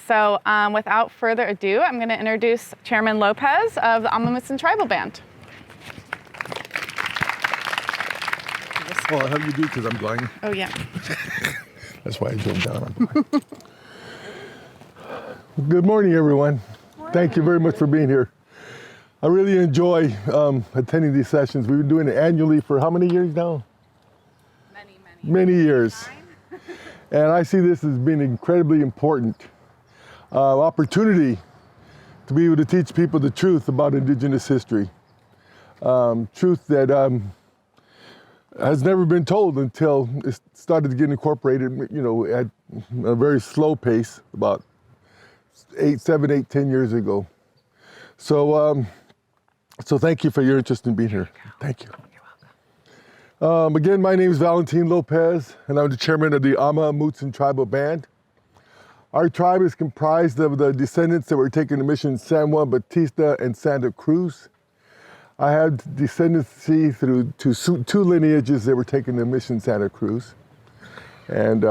So without further ado, I'm going to introduce Chairman Lopez of the Amah Mutsun Tribal Band. Well, I'll have you do because I'm blind. Oh, yeah. That's why I jumped down. I'm blind. Good morning, everyone. Morning. Thank you very much for being here. I really enjoy attending these sessions. We've been doing it annually for how many years now? Many years. And I see this as being incredibly important opportunity to be able to teach people the truth about Indigenous history. Truth that has never been told until it started to get incorporated, you know, at a very slow pace about 7, 8, 10 years ago. So, so thank you for your interest in being here. Thank you. You're welcome. Again, my name is Valentin Lopez, and I'm the chairman of the Amah Mutsun Tribal Band. Our tribe is comprised of the descendants that were taken to mission San Juan Bautista and Santa Cruz. I have descendancy through two lineages that were taken to mission Santa Cruz. And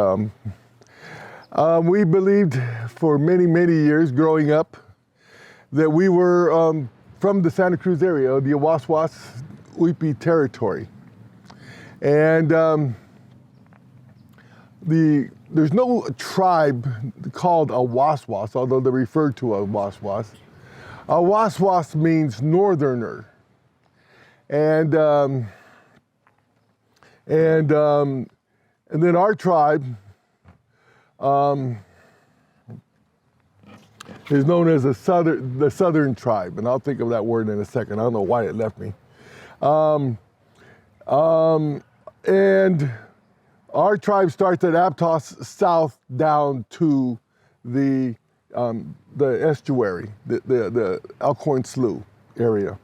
we believed for many, many years growing up that we were from the Santa Cruz area, the Awaswas Uipi territory. And there's no tribe called Awaswas, although they're referred to as Awaswas. Awaswas means northerner. And then our tribe is known as the southern tribe, and I'll think of that word in a second. I don't know why it left me. And our tribe starts at Aptos south down to the estuary, the Alcorn Slough area.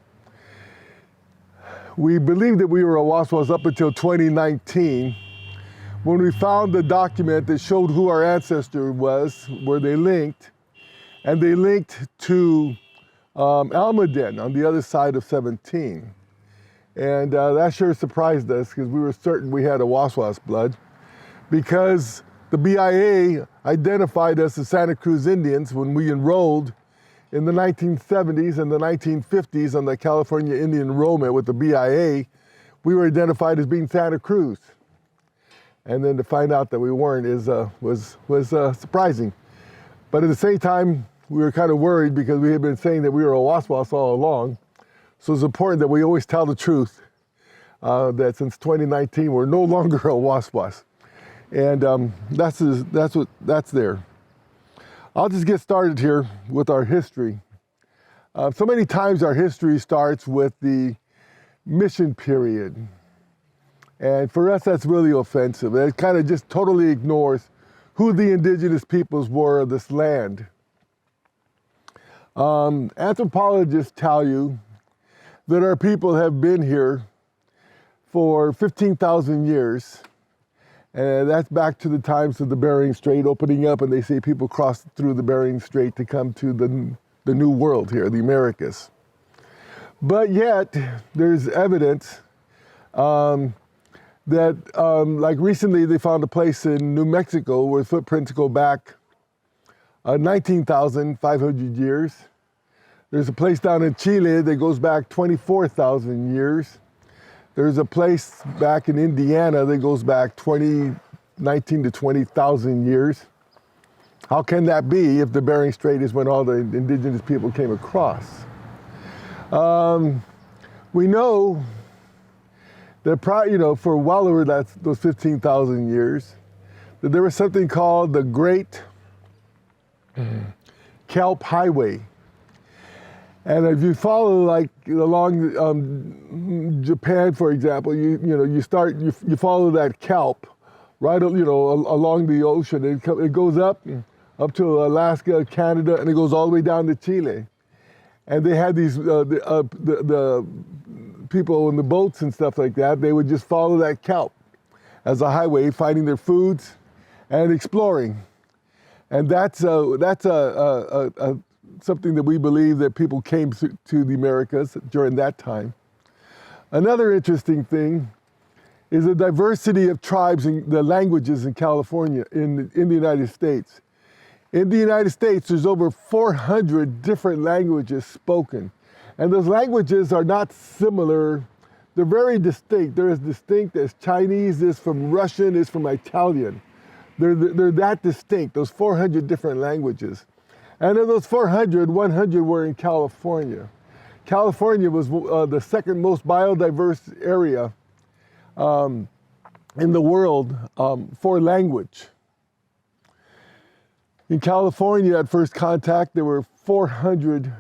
We believed that we were Awaswas up until 2019, when we found the document that showed who our ancestor was, where they linked, and they linked to Almaden on the other side of 17. And that sure surprised us because we were certain we had Awaswas blood, because the BIA identified us as Santa Cruz Indians when we enrolled in the 1970s and the 1950s on the California Indian enrollment with the BIA. We were identified as being Santa Cruz. And then to find out that we weren't was surprising. But at the same time, we were kind of worried because we had been saying that we were Awaswas all along. So it's important that we always tell the truth, that since 2019, we're no longer Awaswas. And that's there. I'll just get started here with our history. So many times our history starts with the mission period. And for us, that's really offensive. It kind of just totally ignores who the indigenous peoples were of this land. Anthropologists tell you that our people have been here for 15,000 years. And that's back to the times of the Bering Strait opening up, and they say people crossed through the Bering Strait to come to the New World here, the Americas. But yet, there's evidence that, like recently, they found a place in New Mexico where footprints go back 19,500 years. There's a place down in Chile that goes back 24,000 years. There's a place back in Indiana that goes back 19 to 20,000 years. How can that be if the Bering Strait is when all the indigenous people came across? We know that for well over those 15,000 years, that there was something called the Great Kelp Highway. And if you follow along Japan, for example, you follow that kelp right along the ocean. It goes up to Alaska, Canada, and it goes all the way down to Chile. And they had these the people in the boats and stuff like that. They would just follow that kelp as a highway, finding their foods and exploring. And that's something that we believe that people came to the Americas during that time. Another interesting thing is the diversity of tribes and the languages in California, in the United States. In the United States, there's over 400 different languages spoken. And those languages are not similar. They're very distinct. They're as distinct as Chinese is from Russian is from Italian. They're that distinct, those 400 different languages. And of those 400, 100 were in California. California was the second most biodiverse area in the world for language. In California, at first contact, there were 400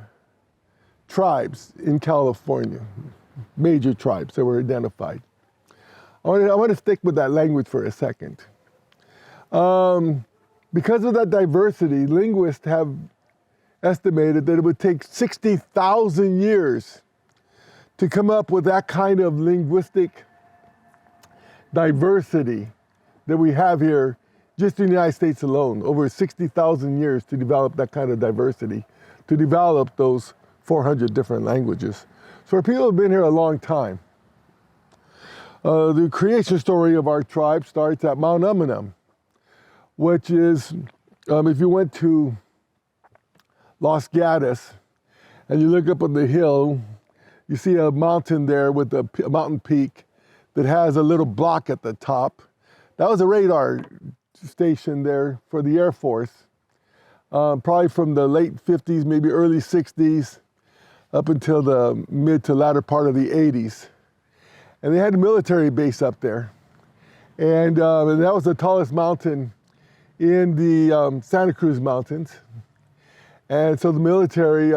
tribes in California, major tribes that were identified. I want to stick with that language for a second. Because of that diversity, linguists have estimated that it would take 60,000 years to come up with that kind of linguistic diversity that we have here just in the United States alone, over 60,000 years to develop that kind of diversity, to develop those 400 different languages. So our people have been here a long time. The creation story of our tribe starts at Mount Amah, which is, if you went to Los Gatos and you look up on the hill, you see a mountain there with a mountain peak that has a little block at the top. That was a radar station there for the Air Force, probably from the late 50s, maybe early 60s, up until the mid to latter part of the 80s. And they had a military base up there. And that was the tallest mountain in the Santa Cruz Mountains. And so the military,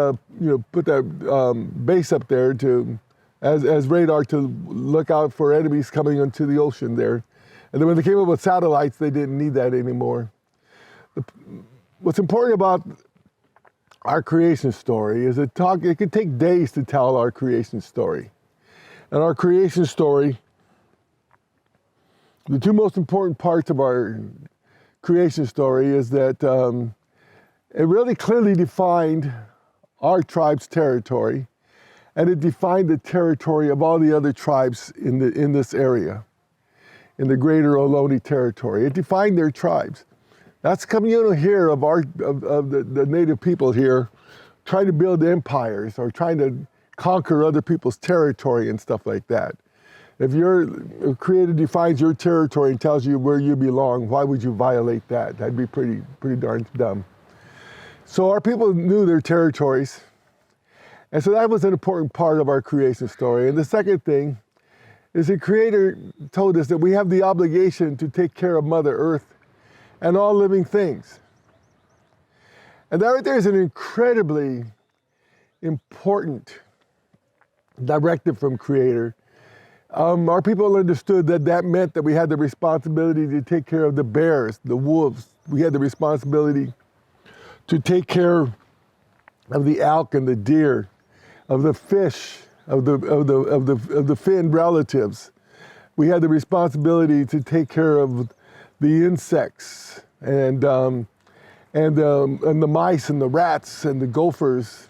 put that base up there as radar to look out for enemies coming into the ocean there. And then when they came up with satellites, they didn't need that anymore. What's important about our creation story is it could take days to tell our creation story. And our creation story, the two most important parts of our creation story is that it really clearly defined our tribe's territory, and it defined the territory of all the other tribes in this area, in the greater Ohlone territory. It defined their tribes. That's communal here of the native people here trying to build empires or trying to conquer other people's territory and stuff like that. If your creator defines your territory and tells you where you belong, why would you violate that? That'd be pretty darn dumb. So our people knew their territories. And so that was an important part of our creation story. And the second thing is the creator told us that we have the obligation to take care of Mother Earth and all living things. And that right there is an incredibly important directive from Creator. Our people understood that meant that we had the responsibility to take care of the bears, the wolves. We had the responsibility to take care of the elk and the deer, of the fish, of the finned relatives. We had the responsibility to take care of the insects and the mice and the rats and the gophers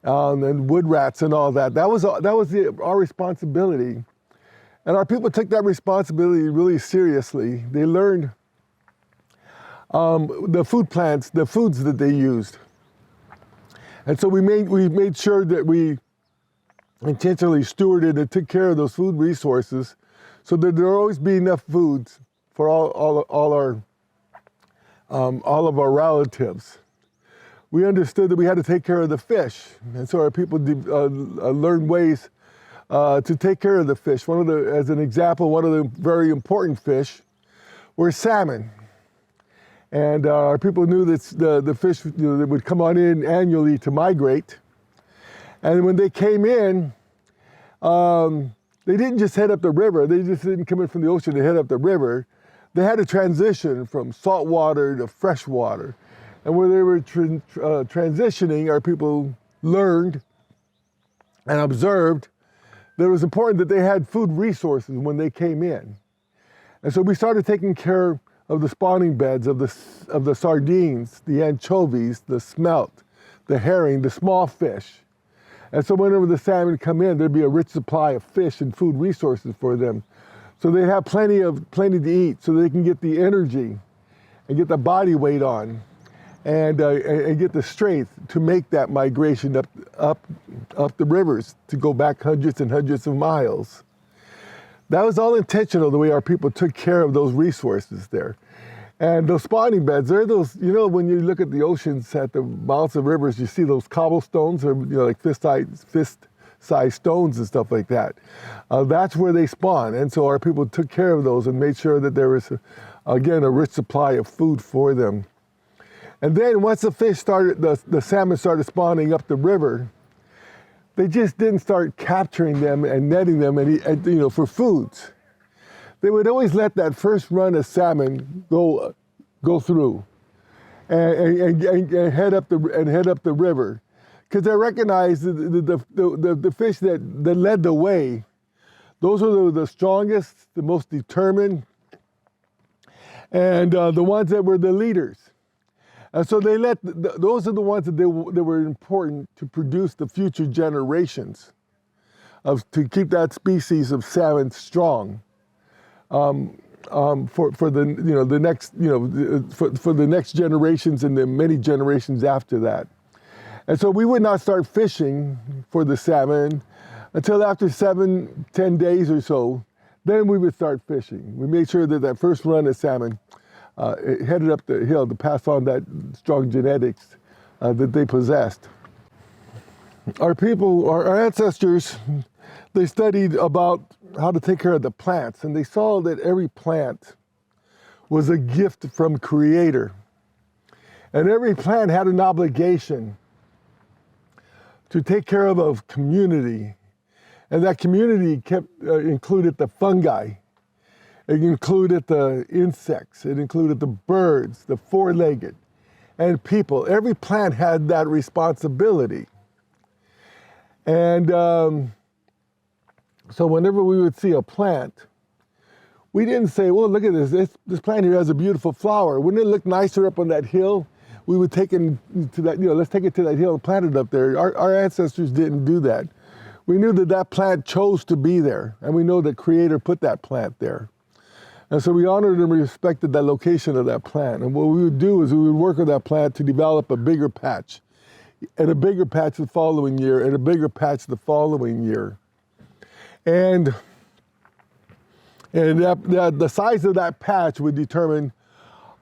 and wood rats and all that. That was our responsibility. And our people took that responsibility really seriously. They learned the food plants, the foods that they used. And so we made sure that we intentionally stewarded and took care of those food resources so that there would always be enough foods for all of our relatives. We understood that we had to take care of the fish. And so our people learned ways to take care of the fish. As an example, one of the very important fish were salmon. And our people knew that the fish that would come on in annually to migrate. And when they came in, they didn't just head up the river. They just didn't come in from the ocean to head up the river. They had to transition from salt water to fresh water. And where they were transitioning, our people learned and observed that it was important that they had food resources when they came in. And so we started taking care of the spawning beds of the sardines, the anchovies, the smelt, the herring, the small fish. And so whenever the salmon come in, there'd be a rich supply of fish and food resources for them. So they'd have plenty to eat so they can get the energy and get the body weight on. and get the strength to make that migration up the rivers to go back hundreds and hundreds of miles. That was all intentional, the way our people took care of those resources there. And those spawning beds, they're those, when you look at the oceans at the mouths of rivers, you see those cobblestones, or like fist-sized stones and stuff like that. That's where they spawn. And so our people took care of those and made sure that there was, again, a rich supply of food for them. And then once the salmon started spawning up the river, they just didn't start capturing them and netting them for foods. They would always let that first run of salmon go through and head up the river, because they recognized the fish that led the way. Those were the strongest, the most determined, and the ones that were the leaders. And so they those are the ones that were important to produce the future generations, to keep that species of salmon strong, for the next generations and the many generations after that. And so we would not start fishing for the salmon until after 7-10 days or so. Then we would start fishing. We made sure that first run of salmon it headed up the hill to pass on that strong genetics that they possessed. Our ancestors, they studied about how to take care of the plants, and they saw that every plant was a gift from Creator. And every plant had an obligation to take care of a community. And that community included the fungi. It included the insects, it included the birds, the four-legged, and people. Every plant had that responsibility. And so whenever we would see a plant, we didn't say, well, look at this plant here has a beautiful flower. Wouldn't it look nicer up on that hill? We would take it to that, let's take it to that hill and plant it up there. Our ancestors didn't do that. We knew that plant chose to be there, and we know that Creator put that plant there. And so we honored and respected that location of that plant. And what we would do is we would work with that plant to develop a bigger patch, and a bigger patch the following year, and a bigger patch the following year. And the size of that patch would determine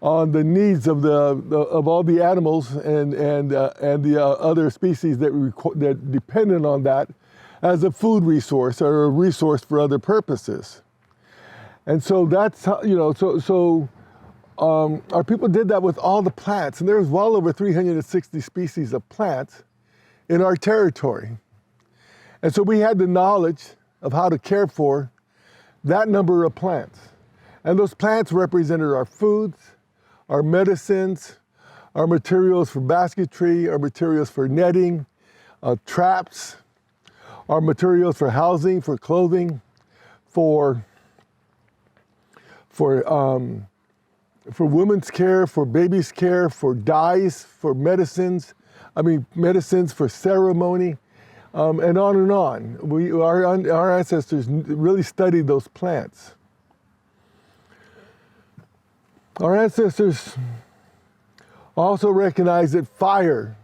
on the needs of all the animals and the other species that depended on that as a food resource or a resource for other purposes. And so that's how, our people did that with all the plants, and there was well over 360 species of plants in our territory. And so we had the knowledge of how to care for that number of plants. And those plants represented our foods, our medicines, our materials for basketry, our materials for netting, traps, our materials for housing, for clothing, for women's care, for babies' care, for dyes, for medicines for ceremony, and on and on. Our ancestors really studied those plants. Our ancestors also recognized that fire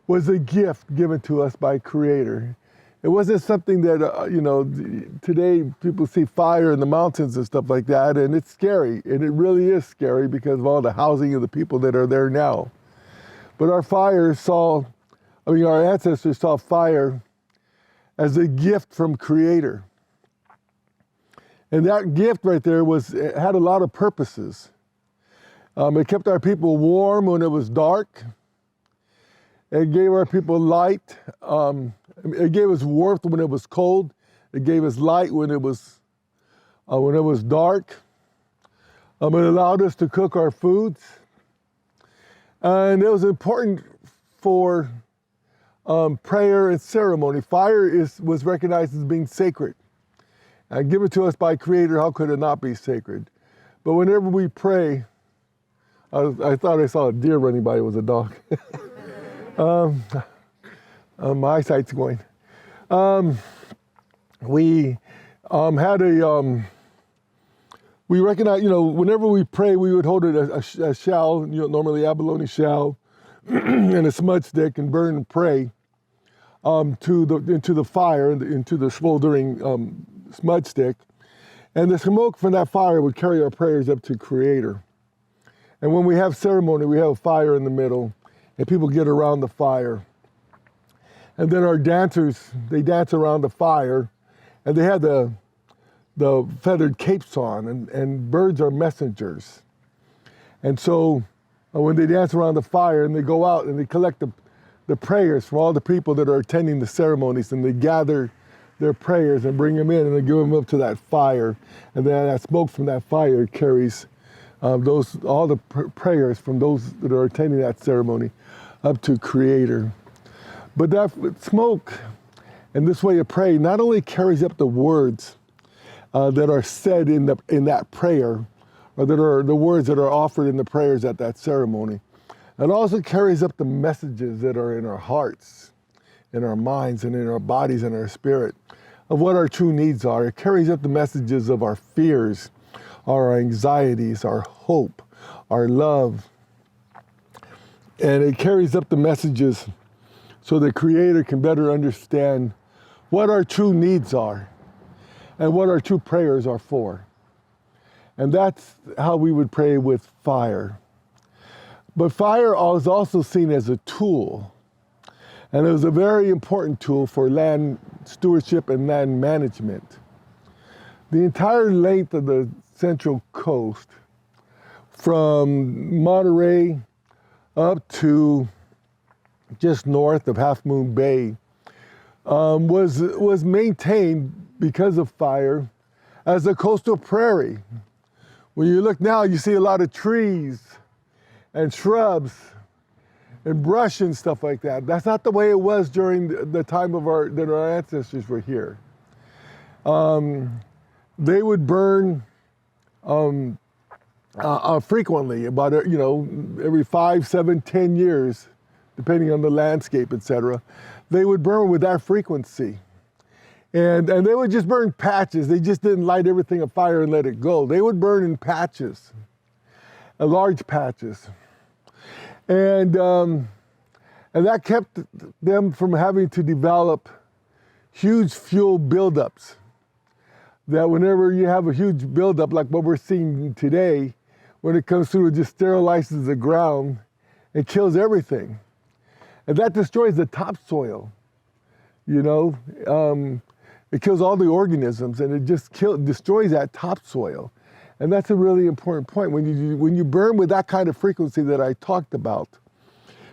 was a gift given to us by Creator. It wasn't something that, today people see fire in the mountains and stuff like that, and it's scary. And it really is scary because of all the housing of the people that are there now. But our ancestors saw fire as a gift from Creator. And that gift right there had a lot of purposes. It kept our people warm when it was dark. It gave our people light. It gave us warmth when it was cold. It gave us light when it was dark. It allowed us to cook our foods. And it was important for prayer and ceremony. Fire was recognized as being sacred. And given to us by Creator, how could it not be sacred? But whenever we pray, I thought I saw a deer running by. It was a dog. My eyesight's going. We recognize, whenever we pray, we would hold it a shell, normally abalone shell, and a smudge stick and burn and pray into the fire, into the smoldering smudge stick. And the smoke from that fire would carry our prayers up to Creator. And when we have ceremony, we have a fire in the middle, and people get around the fire. And then our dancers, they dance around the fire, and they have the feathered capes on, and birds are messengers. And so when they dance around the fire and they go out and they collect the prayers from all the people that are attending the ceremonies, and they gather their prayers and bring them in and they give them up to that fire. And then that smoke from that fire carries all the prayers from those that are attending that ceremony up to Creator. But that smoke and this way of praying not only carries up the words that are said in that prayer, or that are the words that are offered in the prayers at that ceremony, it also carries up the messages that are in our hearts, in our minds, and in our bodies and our spirit of what our true needs are. It carries up the messages of our fears, our anxieties, our hope, our love. And it carries up the messages so the Creator can better understand what our true needs are and what our true prayers are for. And that's how we would pray with fire. But fire is also seen as a tool. And it was a very important tool for land stewardship and land management. The entire length of the Central Coast, from Monterey up to just north of Half Moon Bay, was maintained because of fire as a coastal prairie. When you look now, you see a lot of trees and shrubs and brush and stuff like that. That's not the way it was during the time of that our ancestors were here. They would burn frequently, about every 5, 7, 10 years, depending on the landscape, etc. They would burn with that frequency. And they would just burn patches. They just didn't light everything afire and let it go. They would burn in patches, large patches. And that kept them from having to develop huge fuel buildups. That whenever you have a huge buildup like what we're seeing today, when it comes through, it just sterilizes the ground and kills everything. And that destroys the topsoil, It kills all the organisms, and it just destroys that topsoil. And that's a really important point. When you burn with that kind of frequency that I talked about,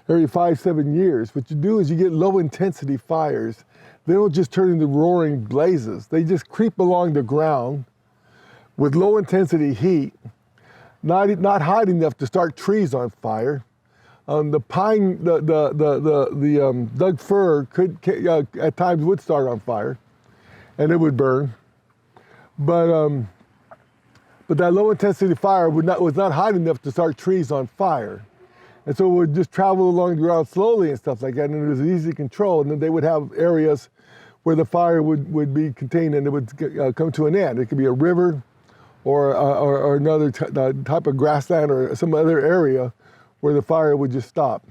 every 5, 7 years, what you do is you get low intensity fires. They don't just turn into roaring blazes. They just creep along the ground with low intensity heat, not hot enough to start trees on fire. The pine, the Doug fir could at times would start on fire, and it would burn. But that low intensity fire was not hot enough to start trees on fire. And so it would just travel along the ground slowly and stuff like that, and it was easy to control. And then they would have areas where the fire would be contained and it would come to an end. It could be a river or another type of grassland or some other area where the fire would just stop.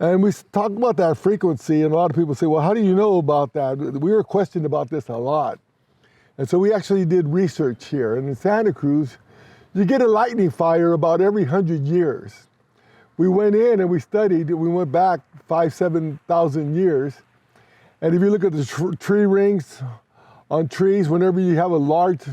And we talk about that frequency, and a lot of people say, well, how do you know about that? We were questioned about this a lot. And so we actually did research here. And in Santa Cruz, you get a lightning fire about every 100 years. We went in and we studied, we went back 5,000, 7,000 years. And if you look at the tree rings on trees, whenever you have a large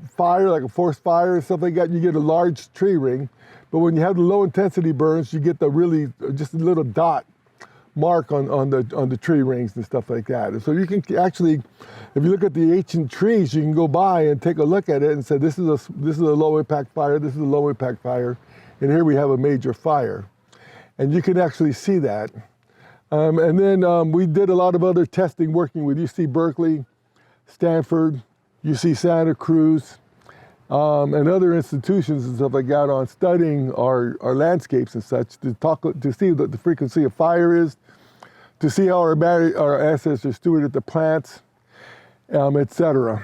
fire, like a forest fire or something like that, you get a large tree ring. But when you have the low intensity burns, you get just a little dot mark on the tree rings and stuff like that. And so you can actually, if you look at the ancient trees, you can go by and take a look at it and say, this is a low impact fire, this is a low impact fire, and here we have a major fire. And you can actually see that. And then we did a lot of other testing working with UC Berkeley, Stanford, UC Santa Cruz, and other institutions and stuff like that on studying our landscapes and such to see what the frequency of fire is, to see how our ancestors stewarded the plants, etc.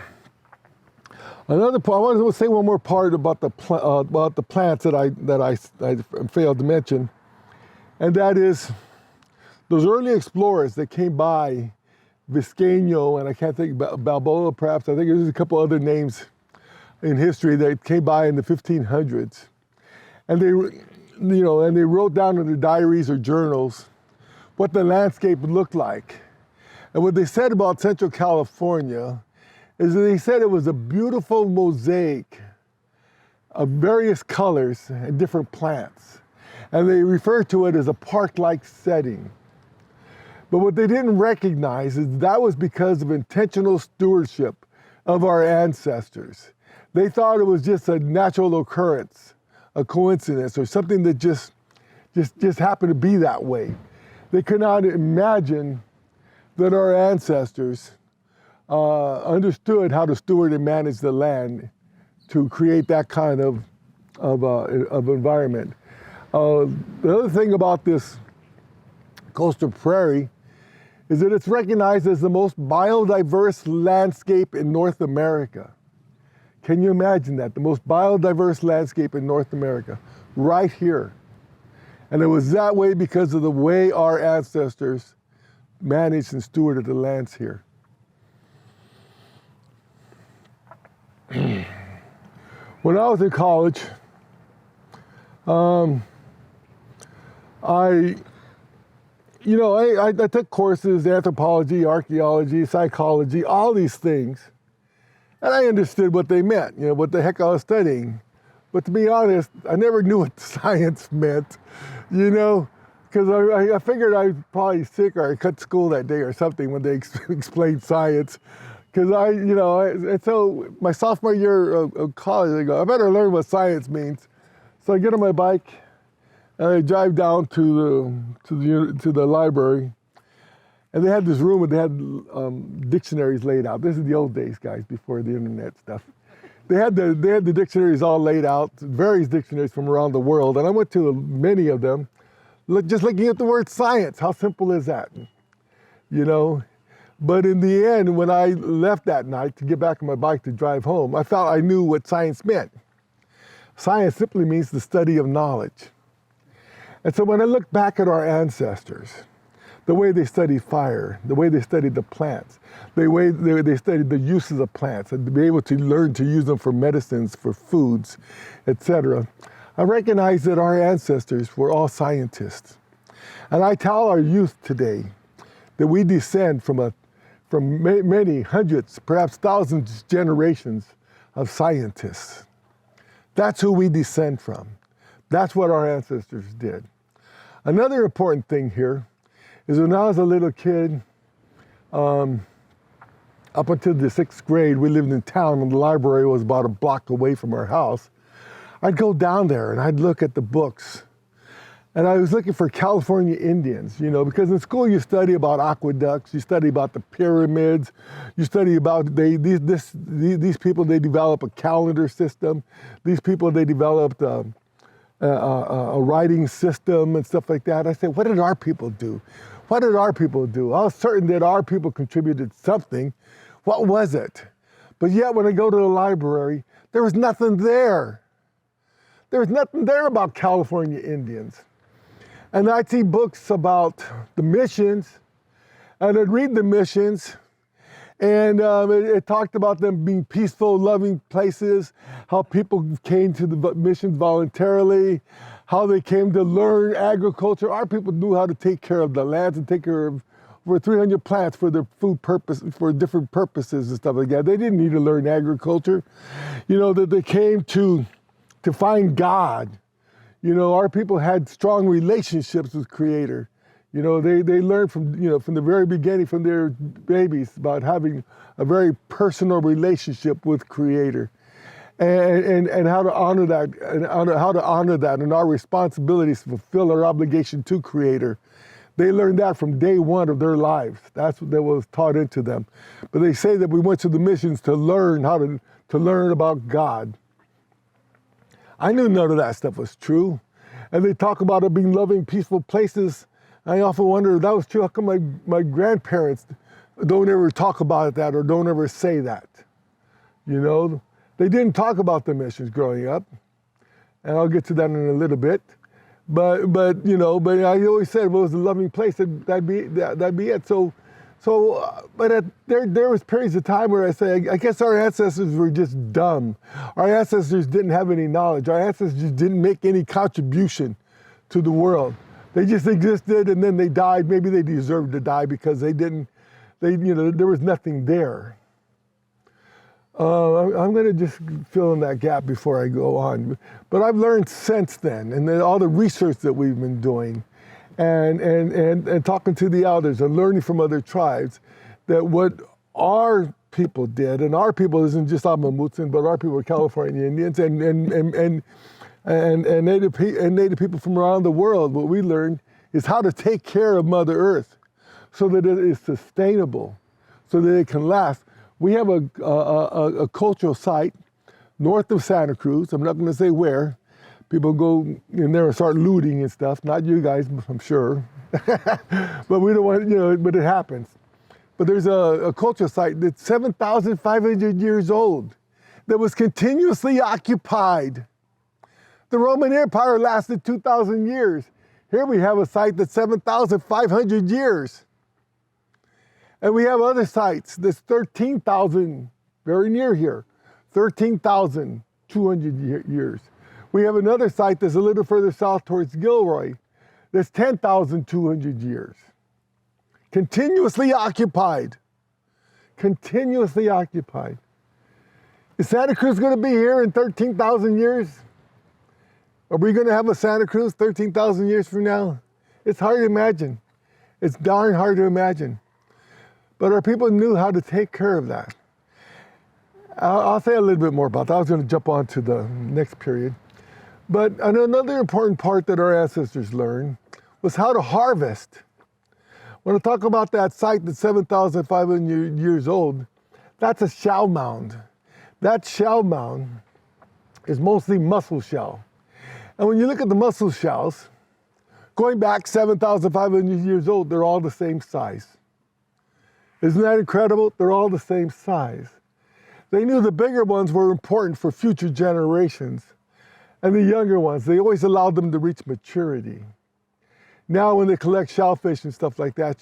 Another part, I want to say one more part about the plants that I failed to mention, And that is those early explorers that came by, Vizcaino, and I can't think about Balboa perhaps, I think there's a couple other names in history that came by in the 1500s. And they wrote down in their diaries or journals what the landscape looked like. And what they said about Central California is that they said it was a beautiful mosaic of various colors and different plants. And they referred to it as a park-like setting. But what they didn't recognize is that was because of intentional stewardship of our ancestors. They thought it was just a natural occurrence, a coincidence, or something that just happened to be that way. They could not imagine that our ancestors understood how to steward and manage the land to create that kind of environment. The other thing about this coastal prairie is that it's recognized as the most biodiverse landscape in North America. Can you imagine that? The most biodiverse landscape in North America, right here. And it was that way because of the way our ancestors managed and stewarded the lands here. When I was in college, I took courses, anthropology, archaeology, psychology, all these things. And I understood what they meant, what the heck I was studying. But to be honest, I never knew what science meant, because I figured I was probably sick or I cut school that day or something when they explained science. Because and so my sophomore year of college, I go, I better learn what science means. So I get on my bike and I drive down to the library, and they had this room where they had dictionaries laid out. This is the old days, guys, before the internet stuff. They had the dictionaries all laid out, various dictionaries from around the world, and I went to many of them, just looking at the word science. How simple is that? But in the end, when I left that night to get back on my bike to drive home, I felt I knew what science meant. Science simply means the study of knowledge. And so when I look back at our ancestors, the way they studied fire, the way they studied the plants, the way they studied the uses of plants, and to be able to learn to use them for medicines, for foods, etc., I recognize that our ancestors were all scientists. And I tell our youth today that we descend from many hundreds, perhaps thousands generations of scientists. That's who we descend from. That's what our ancestors did. Another important thing here is when I was a little kid, up until the 6th grade, we lived in town and the library was about a block away from our house. I'd go down there and I'd look at the books. And I was looking for California Indians, because in school you study about aqueducts, you study about the pyramids, you study about these people, they develop a calendar system. These people, they developed a writing system and stuff like that. I said, what did our people do? What did our people do? I was certain that our people contributed something. What was it? But yet when I go to the library, there was nothing there. There was nothing there about California Indians. And I'd see books about the missions, and I'd read the missions, and it talked about them being peaceful, loving places, how people came to the missions voluntarily, how they came to learn agriculture. Our people knew how to take care of the lands and take care of over 300 plants for their food purpose, for different purposes and stuff like that. They didn't need to learn agriculture. That they came to find God. Our people had strong relationships with Creator. They learned from the very beginning, from their babies, about having a very personal relationship with Creator, and how to honor that, and our responsibilities to fulfill our obligation to Creator. They learned that from day one of their lives. That's what was taught into them. But they say that we went to the missions to learn how to learn about God. I knew none of that stuff was true. And they talk about it being loving, peaceful places. I often wonder if that was true. How come my grandparents don't ever talk about that or don't ever say that? They didn't talk about the missions growing up. And I'll get to that in a little bit. but you know, but I always said, well, it was a loving place. That'd be it. But there was periods of time where I say, I guess our ancestors were just dumb. Our ancestors didn't have any knowledge. Our ancestors didn't make any contribution to the world. They just existed and then they died. Maybe they deserved to die because there was nothing there. I'm going to just fill in that gap before I go on. But I've learned since then, and then all the research that we've been doing, and talking to the elders and learning from other tribes, that what our people did, and our people isn't just Amah Mutsun, but our people are California Indians and Native people from around the world. What we learned is how to take care of Mother Earth so that it is sustainable, so that it can last. We have a cultural site north of Santa Cruz. I'm not going to say where. People go in there and start looting and stuff. Not you guys, I'm sure. But we don't want, but it happens. But there's a cultural site that's 7,500 years old that was continuously occupied. The Roman Empire lasted 2,000 years. Here we have a site that's 7,500 years. And we have other sites that's 13,000, very near here, 13,200 years. We have another site that's a little further south towards Gilroy that's 10,200 years. Continuously occupied. Continuously occupied. Is Santa Cruz going to be here in 13,000 years? Are we going to have a Santa Cruz 13,000 years from now? It's hard to imagine. It's darn hard to imagine. But our people knew how to take care of that. I'll say a little bit more about that. I was going to jump on to the next period. But another important part that our ancestors learned was how to harvest. When I talk about that site that's 7,500 years old, that's a shell mound. That shell mound is mostly mussel shell. And when you look at the mussel shells, going back 7,500 years old, they're all the same size. Isn't that incredible? They're all the same size. They knew the bigger ones were important for future generations. And the younger ones, they always allowed them to reach maturity. Now when they collect shellfish and stuff like that,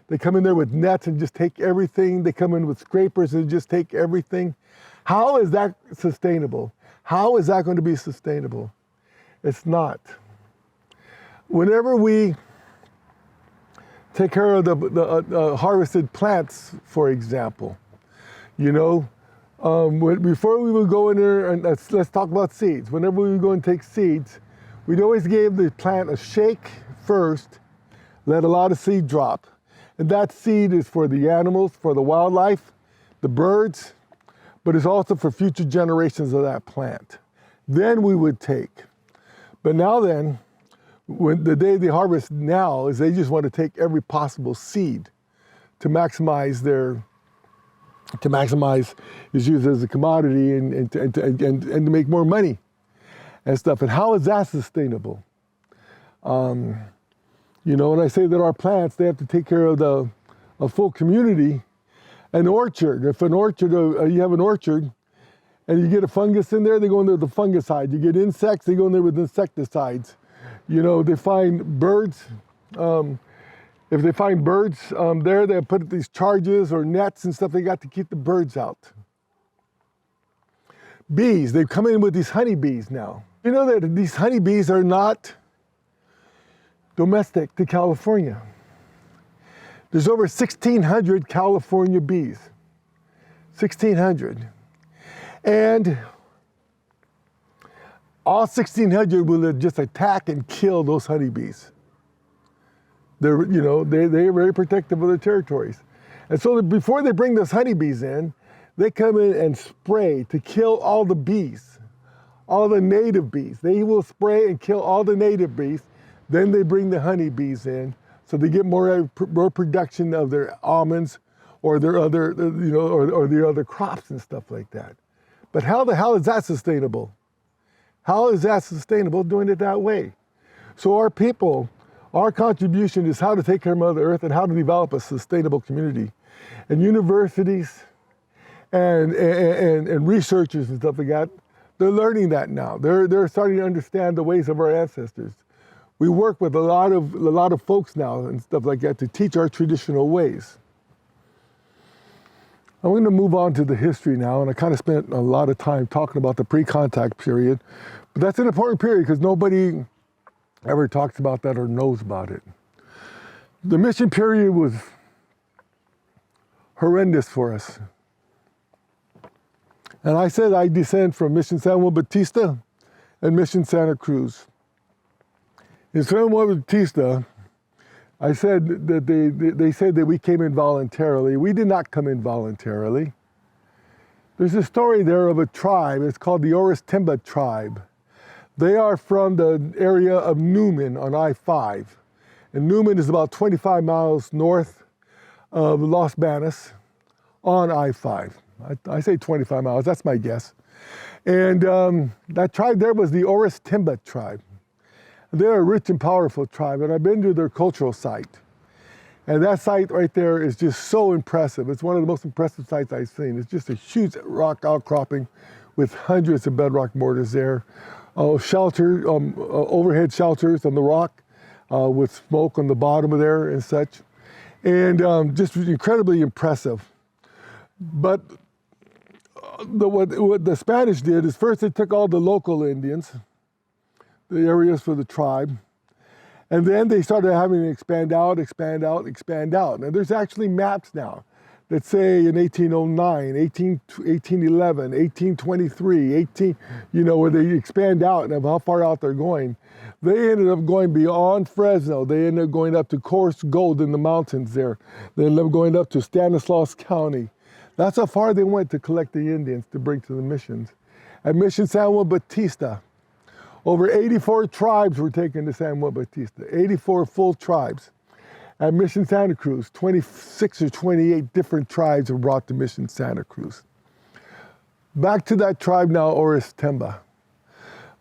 they come in there with nets and just take everything. They come in with scrapers and just take everything. How is that sustainable? How is that going to be sustainable? It's not. Whenever we take care of the harvested plants, for example, before we would go in there, and let's talk about seeds. Whenever we would go and take seeds, we'd always give the plant a shake first, let a lot of seed drop. And that seed is for the animals, for the wildlife, the birds, but it's also for future generations of that plant. Then we would take. But now then, when the day they harvest now is they just want to take every possible seed to maximize is used as a commodity and to make more money and stuff. And how is that sustainable? When I say that our plants, they have to take care of a full community. An orchard, if you have an orchard and you get a fungus in there, they go in there with the fungicide. You get insects, they go in there with insecticides. They find birds. If they find birds there, they put these charges or nets and stuff they got to keep the birds out. Bees, they've come in with these honeybees now. You know that these honeybees are not domestic to California. There's over 1,600 California bees. 1,600. And all 1,600 will just attack and kill those honeybees. They're very protective of their territories. And so before they bring those honeybees in, they come in and spray to kill all the bees, all the native bees. They will spray and kill all the native bees. Then they bring the honeybees in, so they get more production of their almonds or their other, or their other crops and stuff like that. But how the hell is that sustainable? How is that sustainable doing it that way? So our people, our contribution is how to take care of Mother Earth and how to develop a sustainable community. And universities and researchers and stuff like that, they're learning that now. They're starting to understand the ways of our ancestors. we work with a lot of folks now and stuff like that to teach our traditional ways. I'm going to move on to the history now, and I kind of spent a lot of time talking about the pre-contact period, but that's an important period because nobody ever talks about that or knows about it. The mission period was horrendous for us. And I said I descend from Mission San Juan Bautista and Mission Santa Cruz. In San Juan Bautista, I said that they said that we came in voluntarily. We did not come in voluntarily. There's a story there of a tribe. It's called the Orostimba tribe. They are from the area of Newman on I-5. And Newman is about 25 miles north of Los Banos on I-5. I say 25 miles, that's my guess. And that tribe there was the Orostimba tribe. They're a rich and powerful tribe, and I've been to their cultural site. And that site right there is just so impressive. It's one of the most impressive sites I've seen. It's just a huge rock outcropping with hundreds of bedrock mortars there. Overhead shelters on the rock with smoke on the bottom of there and such. And just incredibly impressive. But what the Spanish did is first they took all the local Indians, the areas for the tribe, and then they started having to expand out. And there's actually maps now that say in 1809, 1811, 1823, where they expand out and of how far out they're going. They ended up going beyond Fresno. They ended up going up to Coarse Gold in the mountains there. They ended up going up to Stanislaus County. That's how far they went to collect the Indians to bring to the missions. At Mission San Juan Bautista, over 84 tribes were taken to San Juan Bautista, 84 full tribes. At Mission Santa Cruz, 26 or 28 different tribes were brought to Mission Santa Cruz. Back to that tribe now, Orostimba.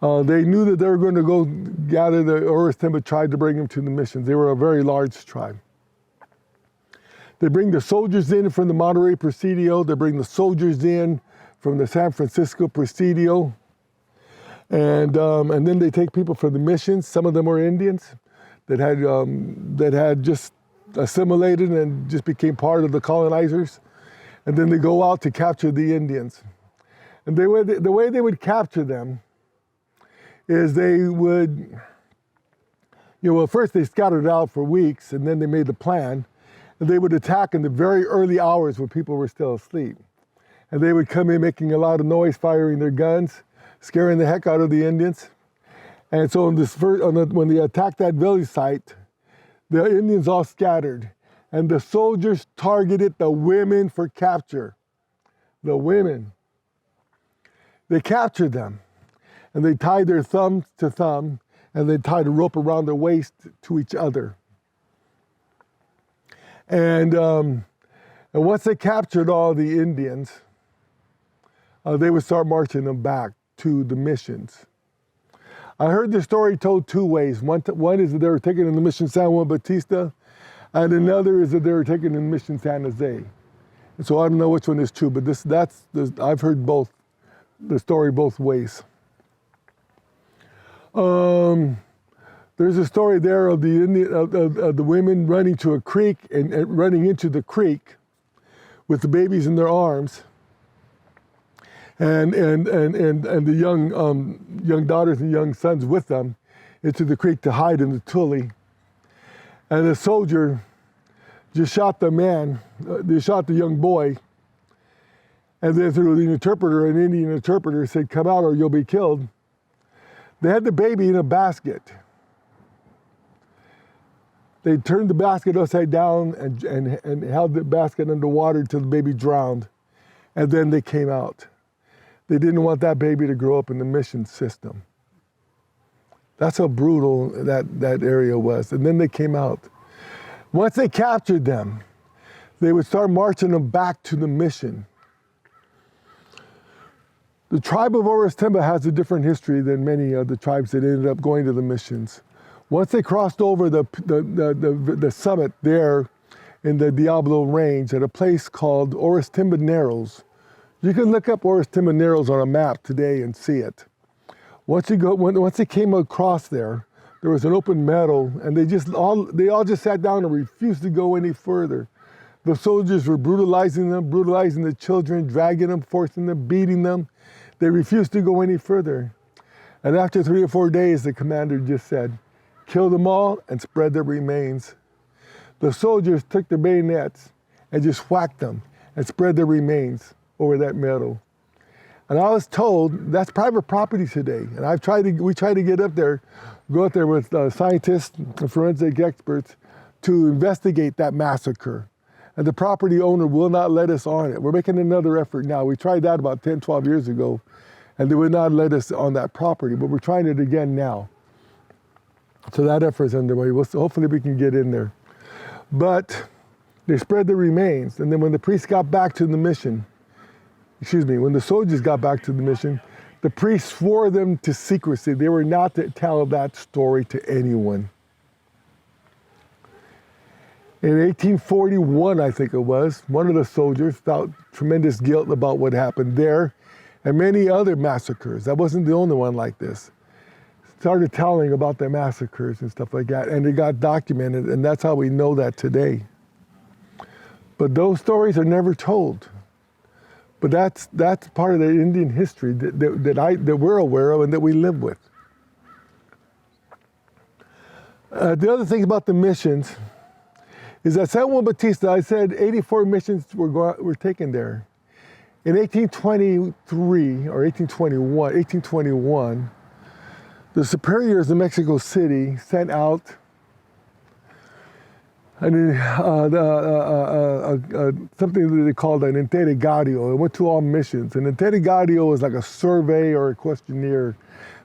They knew that they were going to go gather the Orostimba tribe to bring them to the missions. They were a very large tribe. They bring the soldiers in from the Monterey Presidio. They bring the soldiers in from the San Francisco Presidio. And then they take people from the missions. Some of them were Indians that had just assimilated and just became part of the colonizers. And then they go out to capture the Indians. And the way they would capture them is they would, first they scattered out for weeks, and then they made the plan. And they would attack in the very early hours when people were still asleep. And they would come in making a lot of noise, firing their guns, scaring the heck out of the Indians. And so when they attacked that village site, the Indians all scattered. And the soldiers targeted the women for capture. The women. They captured them. And they tied their thumb to thumb, and they tied a rope around their waist to each other. And once they captured all the Indians, they would start marching them back to the missions. I heard the story told two ways. One is that they were taken in the Mission San Juan Bautista, and another is that they were taken in Mission San Jose. And so I don't know which one is true, but I've heard both, the story both ways. There's a story there of the women running to a creek and running into the creek with the babies in their arms, and the young daughters and young sons with them into the creek to hide in the tule. And a soldier just shot the man. They shot the young boy, and then through the interpreter, an Indian interpreter, said, "Come out or you'll be killed." They had the baby in a basket. They turned the basket upside down and held the basket underwater until the baby drowned. And then they came out. They didn't want that baby to grow up in the mission system. That's how brutal that area was. And then they came out. Once they captured them, they would start marching them back to the mission. The tribe of Orostimba has a different history than many of the tribes that ended up going to the missions. Once they crossed over the summit there in the Diablo Range at a place called Orostimba Narrows. You can look up Orostimba Narrows on a map today and see it. Once they came across there, there was an open meadow, and they all just sat down and refused to go any further. The soldiers were brutalizing them, brutalizing the children, dragging them, forcing them, beating them. They refused to go any further. And after 3 or 4 days, the commander just said, kill them all and spread their remains. The soldiers took their bayonets and just whacked them and spread their remains over that meadow. And I was told that's private property today. And we tried to get up there, go up there with scientists and forensic experts to investigate that massacre. And the property owner will not let us on it. We're making another effort now. We tried that about 10, 12 years ago, and they would not let us on that property, but we're trying it again now. So that effort is underway. Hopefully we can get in there. But they spread the remains, and then when the priests got back to the mission, when the soldiers got back to the mission, the priests swore them to secrecy. They were not to tell that story to anyone. In 1841, I think it was, one of the soldiers felt tremendous guilt about what happened there and many other massacres. That wasn't the only one like this. Started telling about the massacres and stuff like that, and it got documented, and that's how we know that today. But those stories are never told. But that's part of the Indian history that we're aware of and that we live with. The other thing about the missions is that San Juan Bautista, I said 84 missions were taken there. In 1823 or 1821, the superiors of Mexico City sent out something that they called an interrogatio. It went to all missions. An interrogatio is like a survey or a questionnaire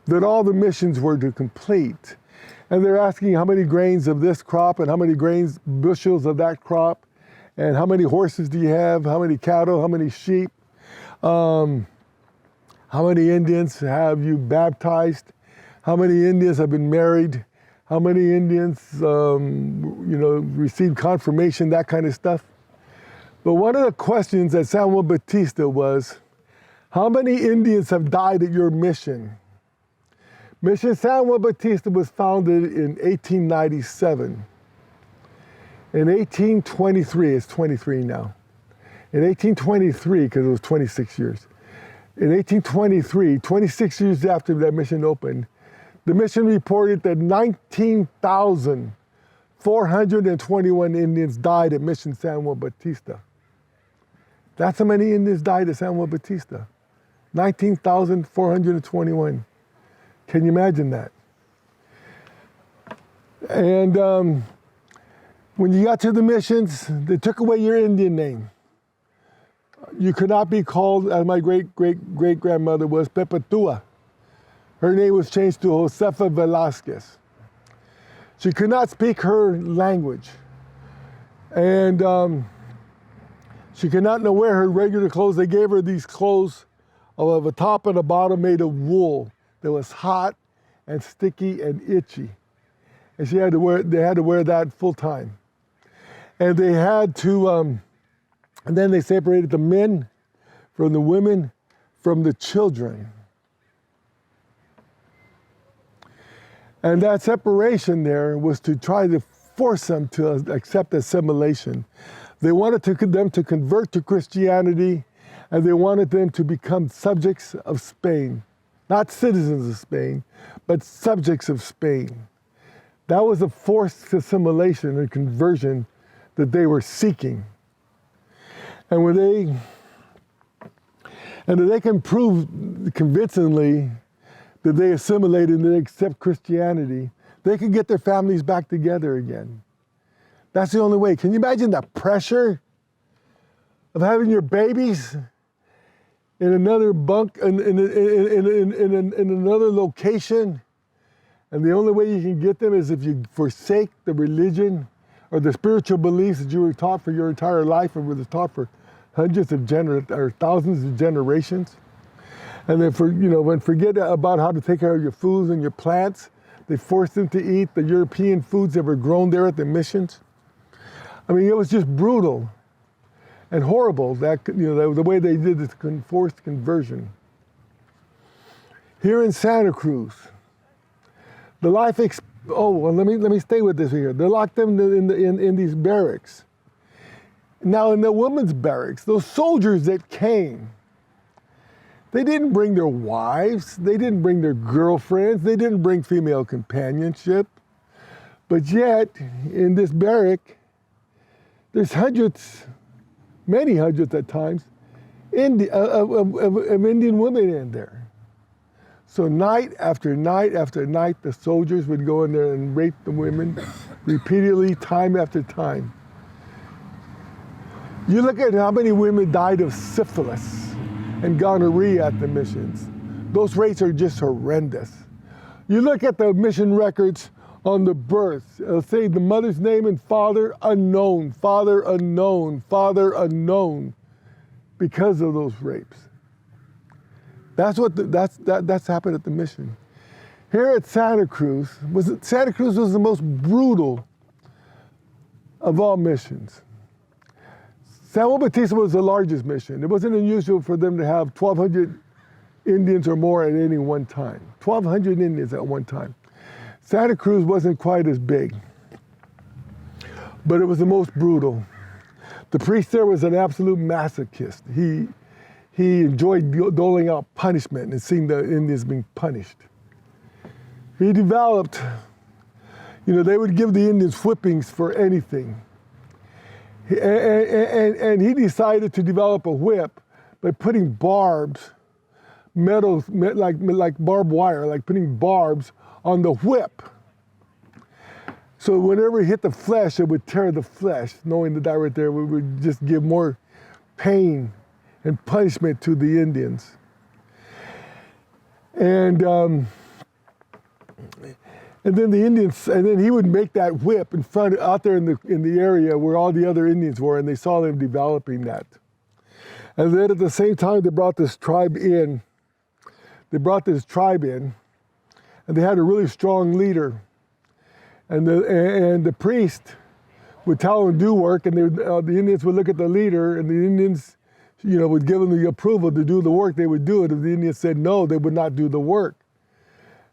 that all the missions were to complete. And they're asking how many grains of this crop and how many bushels of that crop, and how many horses do you have, how many cattle, how many sheep, how many Indians have you baptized, how many Indians have been married, how many Indians received confirmation, that kind of stuff. But one of the questions at San Juan Bautista was, how many Indians have died at your mission? Mission San Juan Bautista was founded in 1897. In 1823, it's 23 now. In 1823, because it was 26 years. In 1823, 26 years after that mission opened, the mission reported that 19,421 Indians died at Mission San Juan Bautista. That's how many Indians died at San Juan Bautista. 19,421. Can you imagine that? And when you got to the missions, they took away your Indian name. You could not be called, as my great-great-great-grandmother was, Pepetua. Her name was changed to Josefa Velasquez. She could not speak her language. And she could not wear her regular clothes. They gave her these clothes of a top and a bottom made of wool that was hot and sticky and itchy. And they had to wear that full time. And they had to, and then they separated the men from the women from the children. And that separation there was to try to force them to accept assimilation. They wanted them to convert to Christianity, and they wanted them to become subjects of Spain. Not citizens of Spain, but subjects of Spain. That was a forced assimilation and conversion that they were seeking. And if they can prove convincingly that they assimilated and they accept Christianity, they can get their families back together again. That's the only way. Can you imagine the pressure of having your babies in another bunk, in another location, and the only way you can get them is if you forsake the religion or the spiritual beliefs that you were taught for your entire life and were taught for hundreds of or thousands of generations. And then forget about how to take care of your foods and your plants. They forced them to eat the European foods that were grown there at the missions. I mean, it was just brutal and horrible, the way they did this forced conversion. Here in Santa Cruz, the life Oh, well, let me stay with this here. They locked them in these barracks. Now, in the women's barracks, those soldiers that came, they didn't bring their wives, they didn't bring their girlfriends, they didn't bring female companionship. But yet, in this barrack, there's hundreds, many hundreds at times, of Indian women in there. So night after night after night, the soldiers would go in there and rape the women repeatedly, time after time. You look at how many women died of syphilis and gonorrhea at the missions. Those rates are just horrendous. You look at the mission records on the births. It'll say the mother's name and father unknown, father unknown, father unknown, because of those rapes. That's happened at the mission. Here at Santa Cruz was the most brutal of all missions. San Juan Bautista was the largest mission. It wasn't unusual for them to have 1,200 Indians or more at any one time. 1,200 Indians at one time. Santa Cruz wasn't quite as big, but it was the most brutal. The priest there was an absolute masochist. He enjoyed doling out punishment and seeing the Indians being punished. He developed, they would give the Indians whippings for anything. And he decided to develop a whip by putting barbs, like barbed wire, like putting barbs on the whip. So whenever it hit the flesh, it would tear the flesh, knowing that right there would just give more pain and punishment to the Indians. And then he would make that whip out there in the area where all the other Indians were, and they saw them developing that. And then at the same time, they brought this tribe in. And they had a really strong leader. And the priest would tell them to do work, and the Indians would look at the leader, and the Indians, would give them the approval to do the work. They would do it. If the Indians said no, they would not do the work.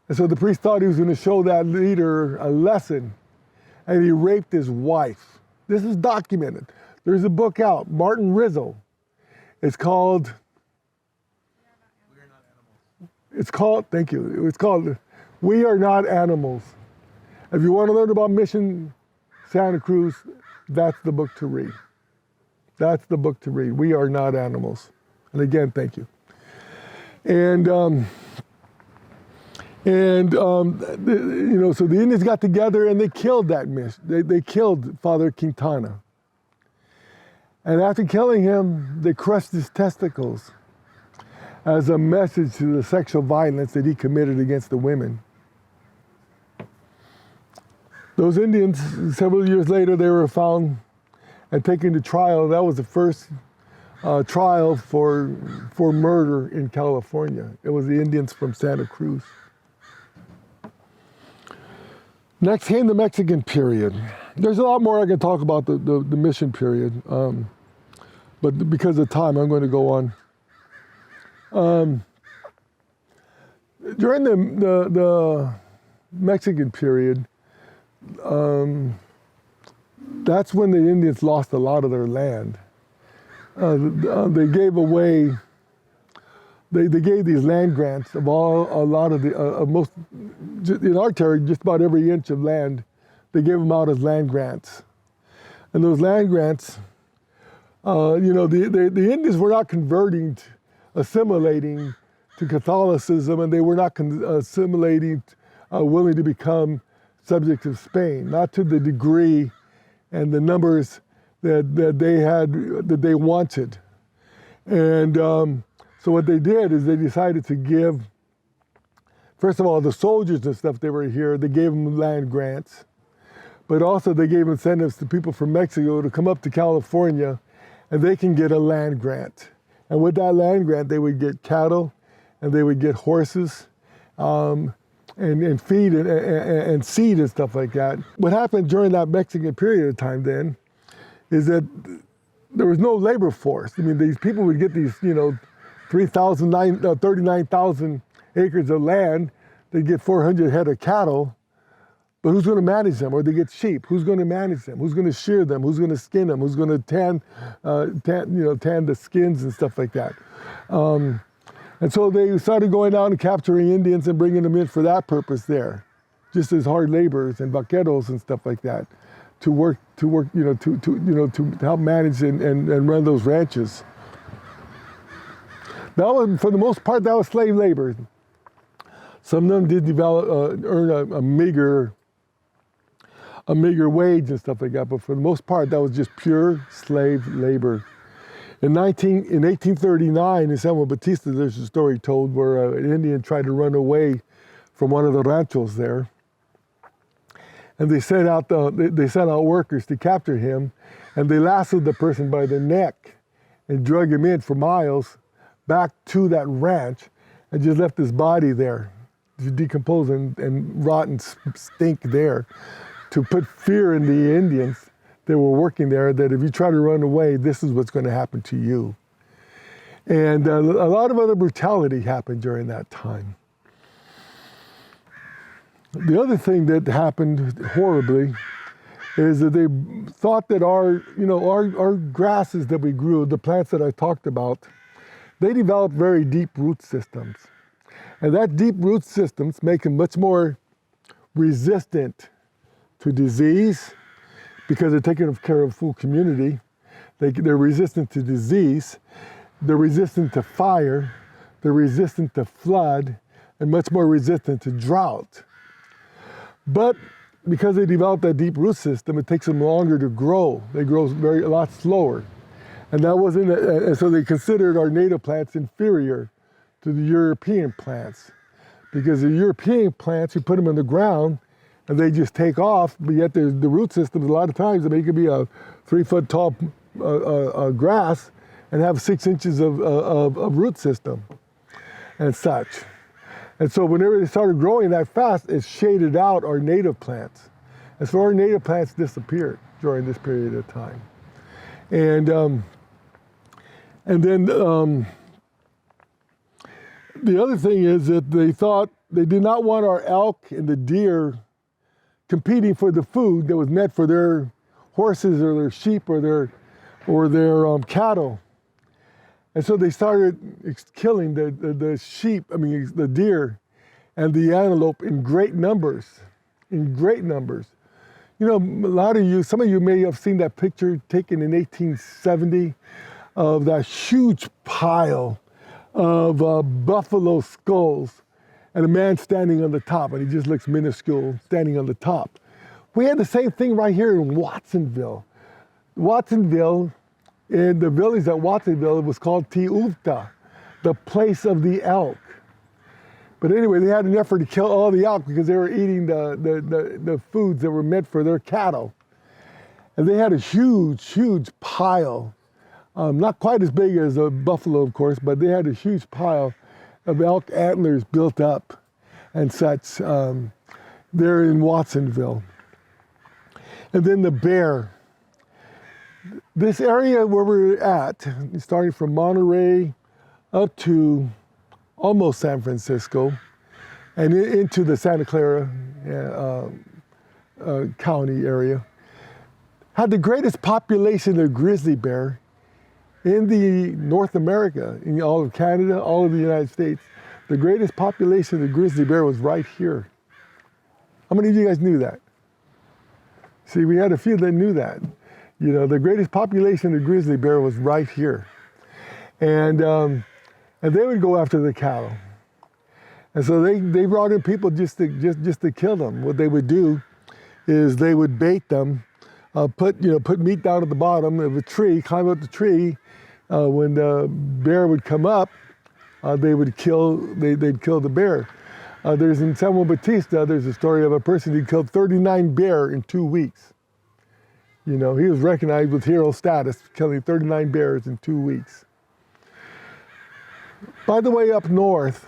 And so the priest thought he was going to show that leader a lesson, and he raped his wife. This is documented. There's a book out, Martin Rizzo. It's called, thank you, it's called We Are Not Animals. If you want to learn about Mission Santa Cruz, that's the book to read. That's the book to read, We Are Not Animals. And again, thank you. So the Indians got together and they killed that mission. They killed Father Quintana. And after killing him, they crushed his testicles as a message to the sexual violence that he committed against the women. Those Indians, several years later, they were found and taken to trial. That was the first trial for murder in California. It was the Indians from Santa Cruz. Next came the Mexican period. There's a lot more I can talk about the mission period, but because of time, I'm going to go on. During the Mexican period, that's when the Indians lost a lot of their land. They gave away. They gave these land grants of most, in our territory, just about every inch of land, they gave them out as land grants. And those land grants, the Indians were not assimilating to Catholicism, and they were not assimilating, willing to become subjects of Spain, not to the degree and the numbers that they wanted. And so what they did is they decided to give, first of all, the soldiers and stuff that were here, they gave them land grants, but also they gave incentives to people from Mexico to come up to California, and they can get a land grant. And with that land grant, they would get cattle, and they would get horses, and feed and seed and stuff like that. What happened during that Mexican period of time then is that there was no labor force. I mean, these people would get these, 39,000 acres of land. They'd get 400 head of cattle, But who's going to manage them? Or they get sheep. Who's going to manage them? Who's going to shear them? Who's going to skin them? Who's going to tan the skins and stuff like that? And so they started going out and capturing Indians and bringing them in for that purpose there, just as hard laborers and vaqueros and stuff like that, to work, to help manage and run those ranches. That was, for the most part, that was slave labor. Some of them did earn a meager wage and stuff like that, but for the most part, that was just pure slave labor. In 1839, in San Juan Bautista, there's a story told where an Indian tried to run away from one of the ranchos there, and they sent out workers to capture him, and they lassoed the person by the neck and drug him in for miles back to that ranch, and just left his body there to decompose and rot and stink there, to put fear in the Indians that were working there, that if you try to run away, this is what's going to happen to you. And a lot of other brutality happened during that time. The other thing that happened horribly is that they thought that our grasses that we grew, the plants that I talked about, they developed very deep root systems. And that deep root systems make them much more resistant to disease, because they're taking care of a full community. They're resistant to disease, they're resistant to fire, they're resistant to flood, and much more resistant to drought. But because they developed that deep root system, it takes them longer to grow. They grow a lot slower. And that wasn't, and so they considered our native plants inferior to the European plants. Because the European plants, you put them in the ground, and they just take off, but yet the root systems, a lot of times, it could be a 3-foot tall grass and have 6 inches of root system and such. And so whenever they started growing that fast, it shaded out our native plants. And so our native plants disappeared during this period of time. And then the other thing is that they thought they did not want our elk and the deer competing for the food that was meant for their horses or their sheep or their cattle. And so they started killing the sheep, the deer and the antelope in great numbers. Some of you may have seen that picture taken in 1870 of that huge pile of buffalo skulls and a man standing on the top, and he just looks minuscule standing on the top. We had the same thing right here in Watsonville. In the village at Watsonville, it was called Tiulta, the place of the elk. But anyway, they had an effort to kill all the elk because they were eating the foods that were meant for their cattle. And they had a huge pile, not quite as big as a buffalo, of course, but they had a huge pile of elk antlers built up and such there in Watsonville. And then the bear. This area where we're at, starting from Monterey up to almost San Francisco and into the Santa Clara County area, had the greatest population of grizzly bear in the North America, in all of Canada, all of the United States. The greatest population of grizzly bear was right here. How many of you guys knew that? See, we had a few that knew that. The greatest population of grizzly bear was right here. And they would go after the cattle. And so they brought in people just to kill them. What they would do is they would bait them, put meat down at the bottom of a tree, climb up the tree. When the bear would come up, they'd kill the bear. There's in San Juan Bautista, there's a story of a person who killed 39 bear in 2 weeks. He was recognized with hero status, killing 39 bears in 2 weeks. By the way, up north,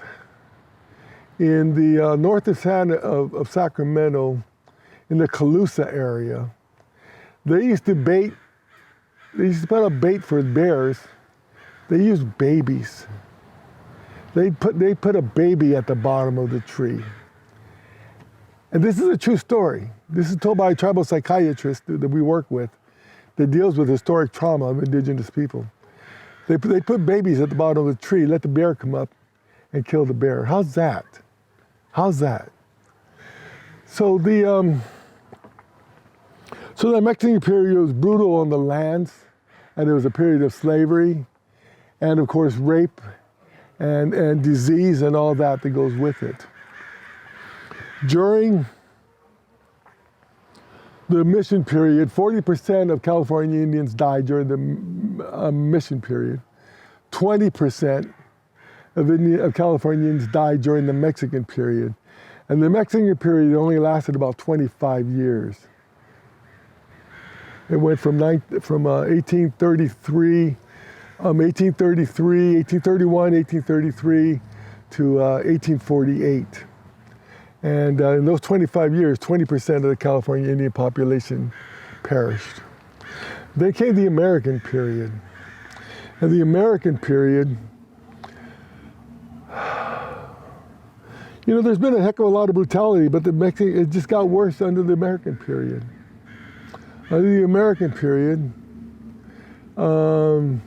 in the north of Sacramento, in the Calusa area, they used to put up bait for bears. They used babies. They put a baby at the bottom of the tree. And this is a true story. This is told by a tribal psychiatrist that we work with that deals with historic trauma of indigenous people. They put babies at the bottom of the tree, let the bear come up and kill the bear. How's that? How's that? So the Mexican period was brutal on the lands, and there was a period of slavery, and of course rape and disease and all that goes with it. During the mission period, 40% of California Indians died during the mission period. 20% of California Indians died during the Mexican period. And the Mexican period only lasted about 25 years. It went from 1831, 1833 to 1848. And in those 25 years, 20% of the California Indian population perished. Then came the American period. And the American period, there's been a heck of a lot of brutality, but it just got worse under the American period. Under the American period, the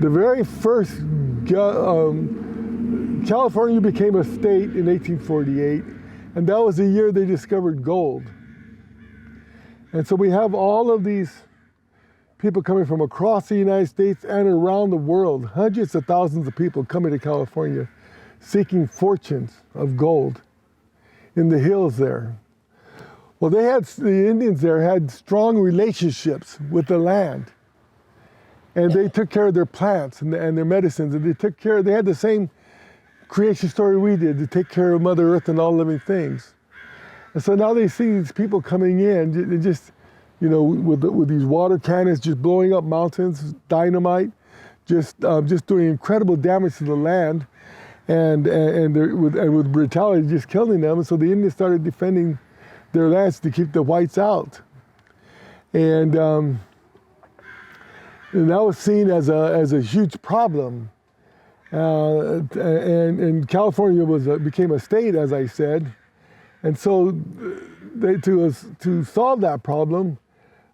very first, California became a state in 1848, and that was the year they discovered gold. And so we have all of these people coming from across the United States and around the world, hundreds of thousands of people coming to California, seeking fortunes of gold in the hills there. Well, the Indians there had strong relationships with the land, and they took care of their plants and their medicines, and they had the same creation story we did, to take care of Mother Earth and all living things. And so now they see these people coming in, just, with these water cannons, just blowing up mountains, dynamite, just doing incredible damage to the land, and with brutality, just killing them. And so the Indians started defending their lands to keep the whites out, and that was seen as a huge problem. And California became a state, as I said, and so to solve that problem,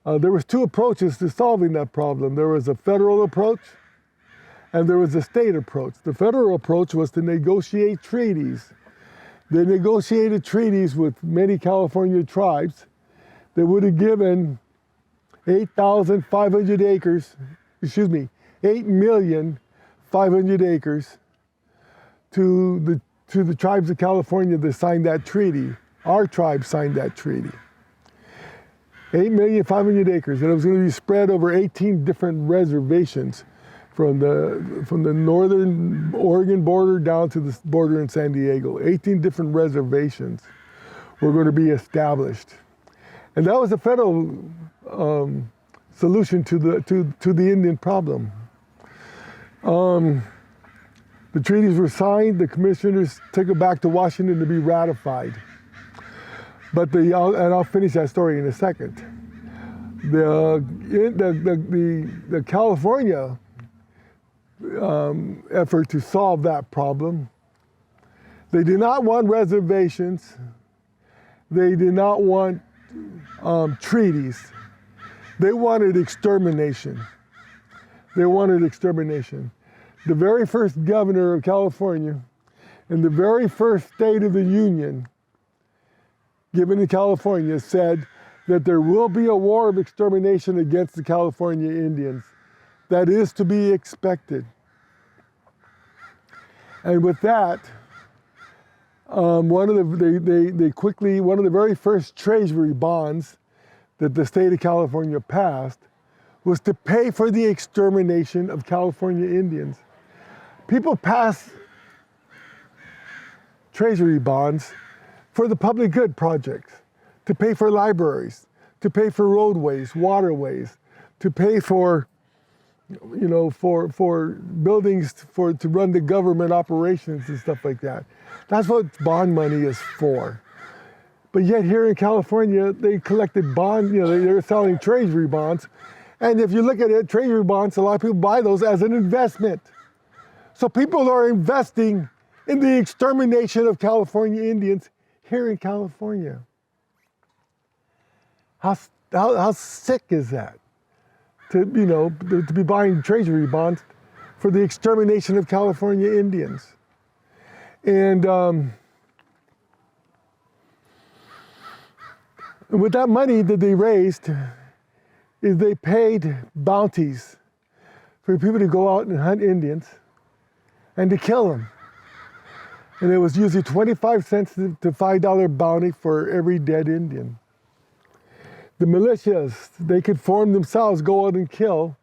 there was two approaches to solving that problem. There was a federal approach, and there was a state approach. The federal approach was to negotiate treaties. They negotiated treaties with many California tribes that would have given 8,500 acres, 8,500,000 acres to the tribes of California that signed that treaty. Our tribe signed that treaty. 8,500,000 acres, and it was going to be spread over 18 different reservations from the northern Oregon border down to the border in San Diego. 18 different reservations were going to be established. And that was the federal solution to the Indian problem. The treaties were signed, the commissioners took it back to Washington to be ratified. But and I'll finish that story in a second. The California effort to solve that problem, they did not want reservations, they did not want treaties, they wanted extermination. They wanted extermination. The very first governor of California and the very first State of the Union given to California said that there will be a war of extermination against the California Indians. That is to be expected. And with that, one of the very first treasury bonds that the state of California passed was to pay for the extermination of California Indians. People pass treasury bonds for the public good projects, to pay for libraries, to pay for roadways, waterways, to pay for, for buildings to run the government operations and stuff like that. That's what bond money is for. But yet here in California, they collected they're selling treasury bonds. And if you look at it, treasury bonds, a lot of people buy those as an investment. So people are investing in the extermination of California Indians here in California. How sick is that? To be buying treasury bonds for the extermination of California Indians. And with that money that they raised, is they paid bounties for people to go out and hunt Indians and to kill them. And it was usually 25 cents to $5 bounty for every dead Indian. The militias, they could form themselves, go out and kill,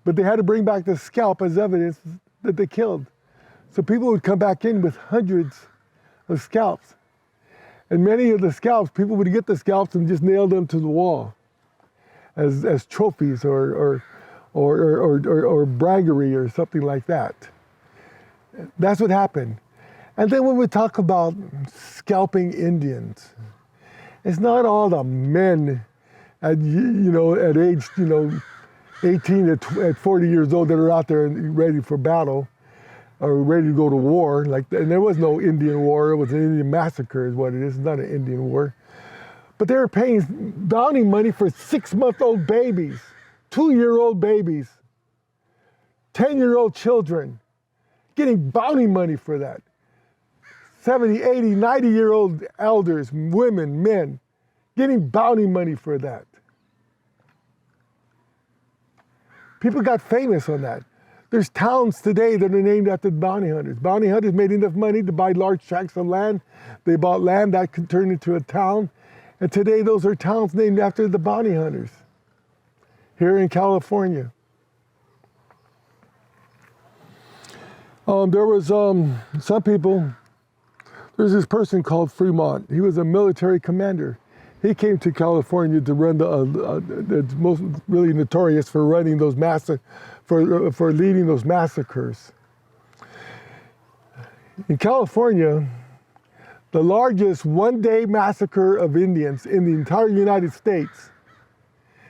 but they had to bring back the scalp as evidence that they killed. So people would come back in with hundreds of scalps. And many of the scalps, people would get the scalps and just nail them to the wall as trophies or braggery or something like that. That's what happened. And then when we talk about scalping Indians, it's not all the men at age 18 at 40 years old that are out there and ready for battle or ready to go to war. And there was no Indian war, it was an Indian massacre is what it is, it's not an Indian war. But they were paying bounty money for 6-month-old babies, 2-year-old babies, 10-year-old children, getting bounty money for that. 70, 80, 90-year-old elders, women, men, getting bounty money for that. People got famous on that. There's towns today that are named after bounty hunters. Bounty hunters made enough money to buy large tracts of land. They bought land that could turn into a town. And today those are towns named after the bounty hunters here in California. There was some people, there's this person called Fremont. He was a military commander. He came to California to run the most really notorious for running those for leading those massacres. In California, the largest one-day massacre of Indians in the entire United States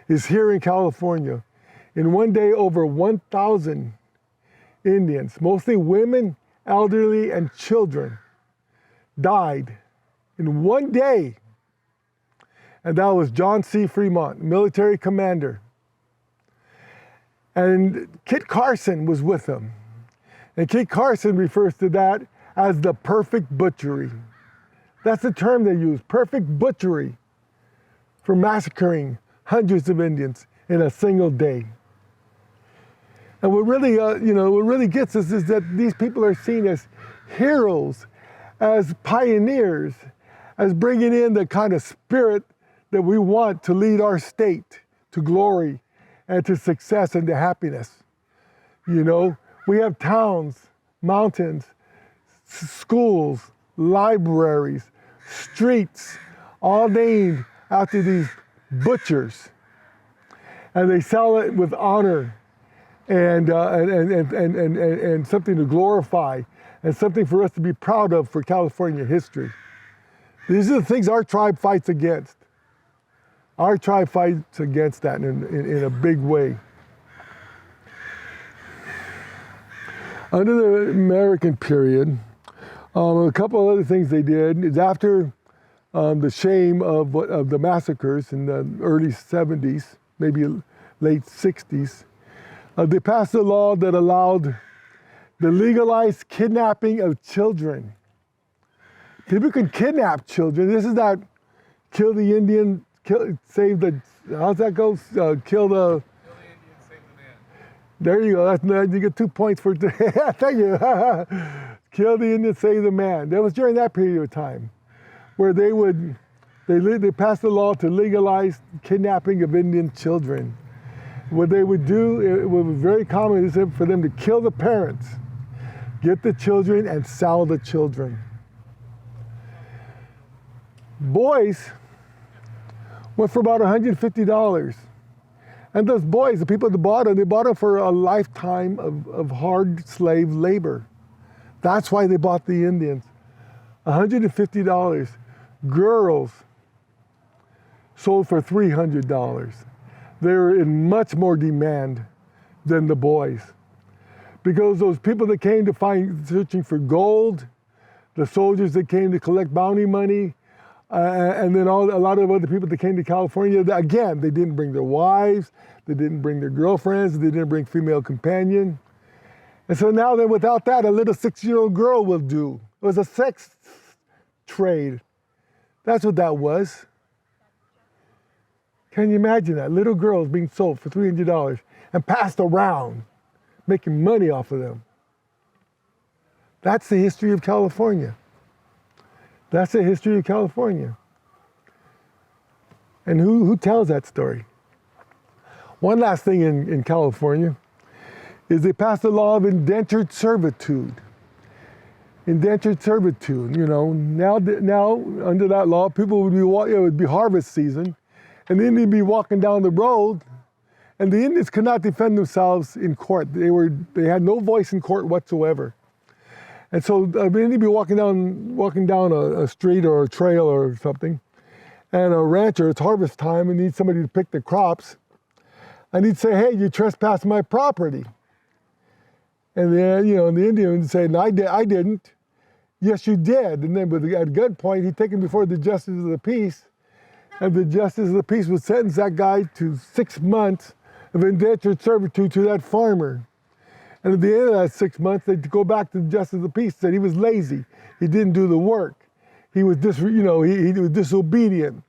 is here in California. In one day, over 1,000 Indians, mostly women, elderly, and children, died in one day. And that was John C. Fremont, military commander. And Kit Carson was with him. And Kit Carson refers to that as the perfect butchery. That's the term they use, perfect butchery, for massacring hundreds of Indians in a single day. And what really gets us is that these people are seen as heroes, as pioneers, as bringing in the kind of spirit that we want to lead our state to glory and to success and to happiness. We have towns, mountains, schools, libraries, streets, all named after these butchers. And they sell it with honor and something to glorify and something for us to be proud of for California history. These are the things our tribe fights against. Our tribe fights against that in a big way. Under the American period, a couple of other things they did is after the shame of the massacres in the early 70s, maybe late 60s, they passed a law that allowed the legalized kidnapping of children. People can kidnap children. This is not kill the Indian, save the, how's that go? Kill the Indian, save the man. There you go. You get 2 points for thank you. Kill the Indian, save the man. That was during that period of time where they passed a law to legalize kidnapping of Indian children. What they would do, what was very common, is for them to kill the parents, get the children, and sell the children. Boys went for about $150. And those boys, the people that bought them, they bought them for a lifetime of hard slave labor. That's why they bought the Indians. $150. Girls sold for $300. They were in much more demand than the boys. Because those people that came to searching for gold, the soldiers that came to collect bounty money, And then a lot of other people that came to California, again, they didn't bring their wives, they didn't bring their girlfriends, they didn't bring female companion. And so now then without that, a little 6-year-old girl will do. It was a sex trade. That's what that was. Can you imagine that? Little girls being sold for $300 and passed around, making money off of them. That's the history of California. That's the history of California. And who tells that story? One last thing in California is they passed a law of indentured servitude. Indentured servitude, you know, now under that law, people would be, it would be harvest season, and the Indian would be walking down the road, and the Indians could not defend themselves in court. They had no voice in court whatsoever. And so the Indian would be walking down a street or a trail or something, and a rancher, it's harvest time, and needs somebody to pick the crops, and he'd say, hey, you trespassed my property. And then, you know, the Indian would say, no, I didn't. Yes, you did. And then at gunpoint, he'd take him before the justice of the peace, and the justice of the peace would sentence that guy to 6 months of indentured servitude to that farmer. And at the end of that 6 months, they'd go back to the justice of the peace, said he was lazy, he didn't do the work, he was he was disobedient.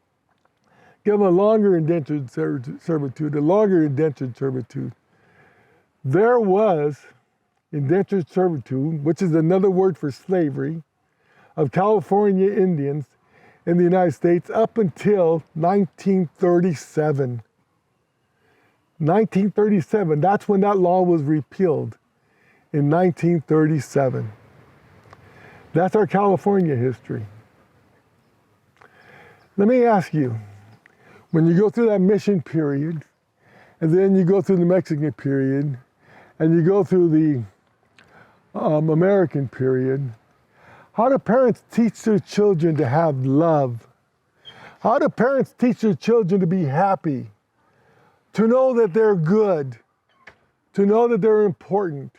Give him a longer indentured servitude, a longer indentured servitude. There was indentured servitude, which is another word for slavery, of California Indians in the United States up until 1937. 1937, that's when that law was repealed, in 1937. That's our California history. Let me ask you, when you go through that mission period, and then you go through the Mexican period, and you go through the American period, how do parents teach their children to have love? How do parents teach their children to be happy? To know that they're good, to know that they're important,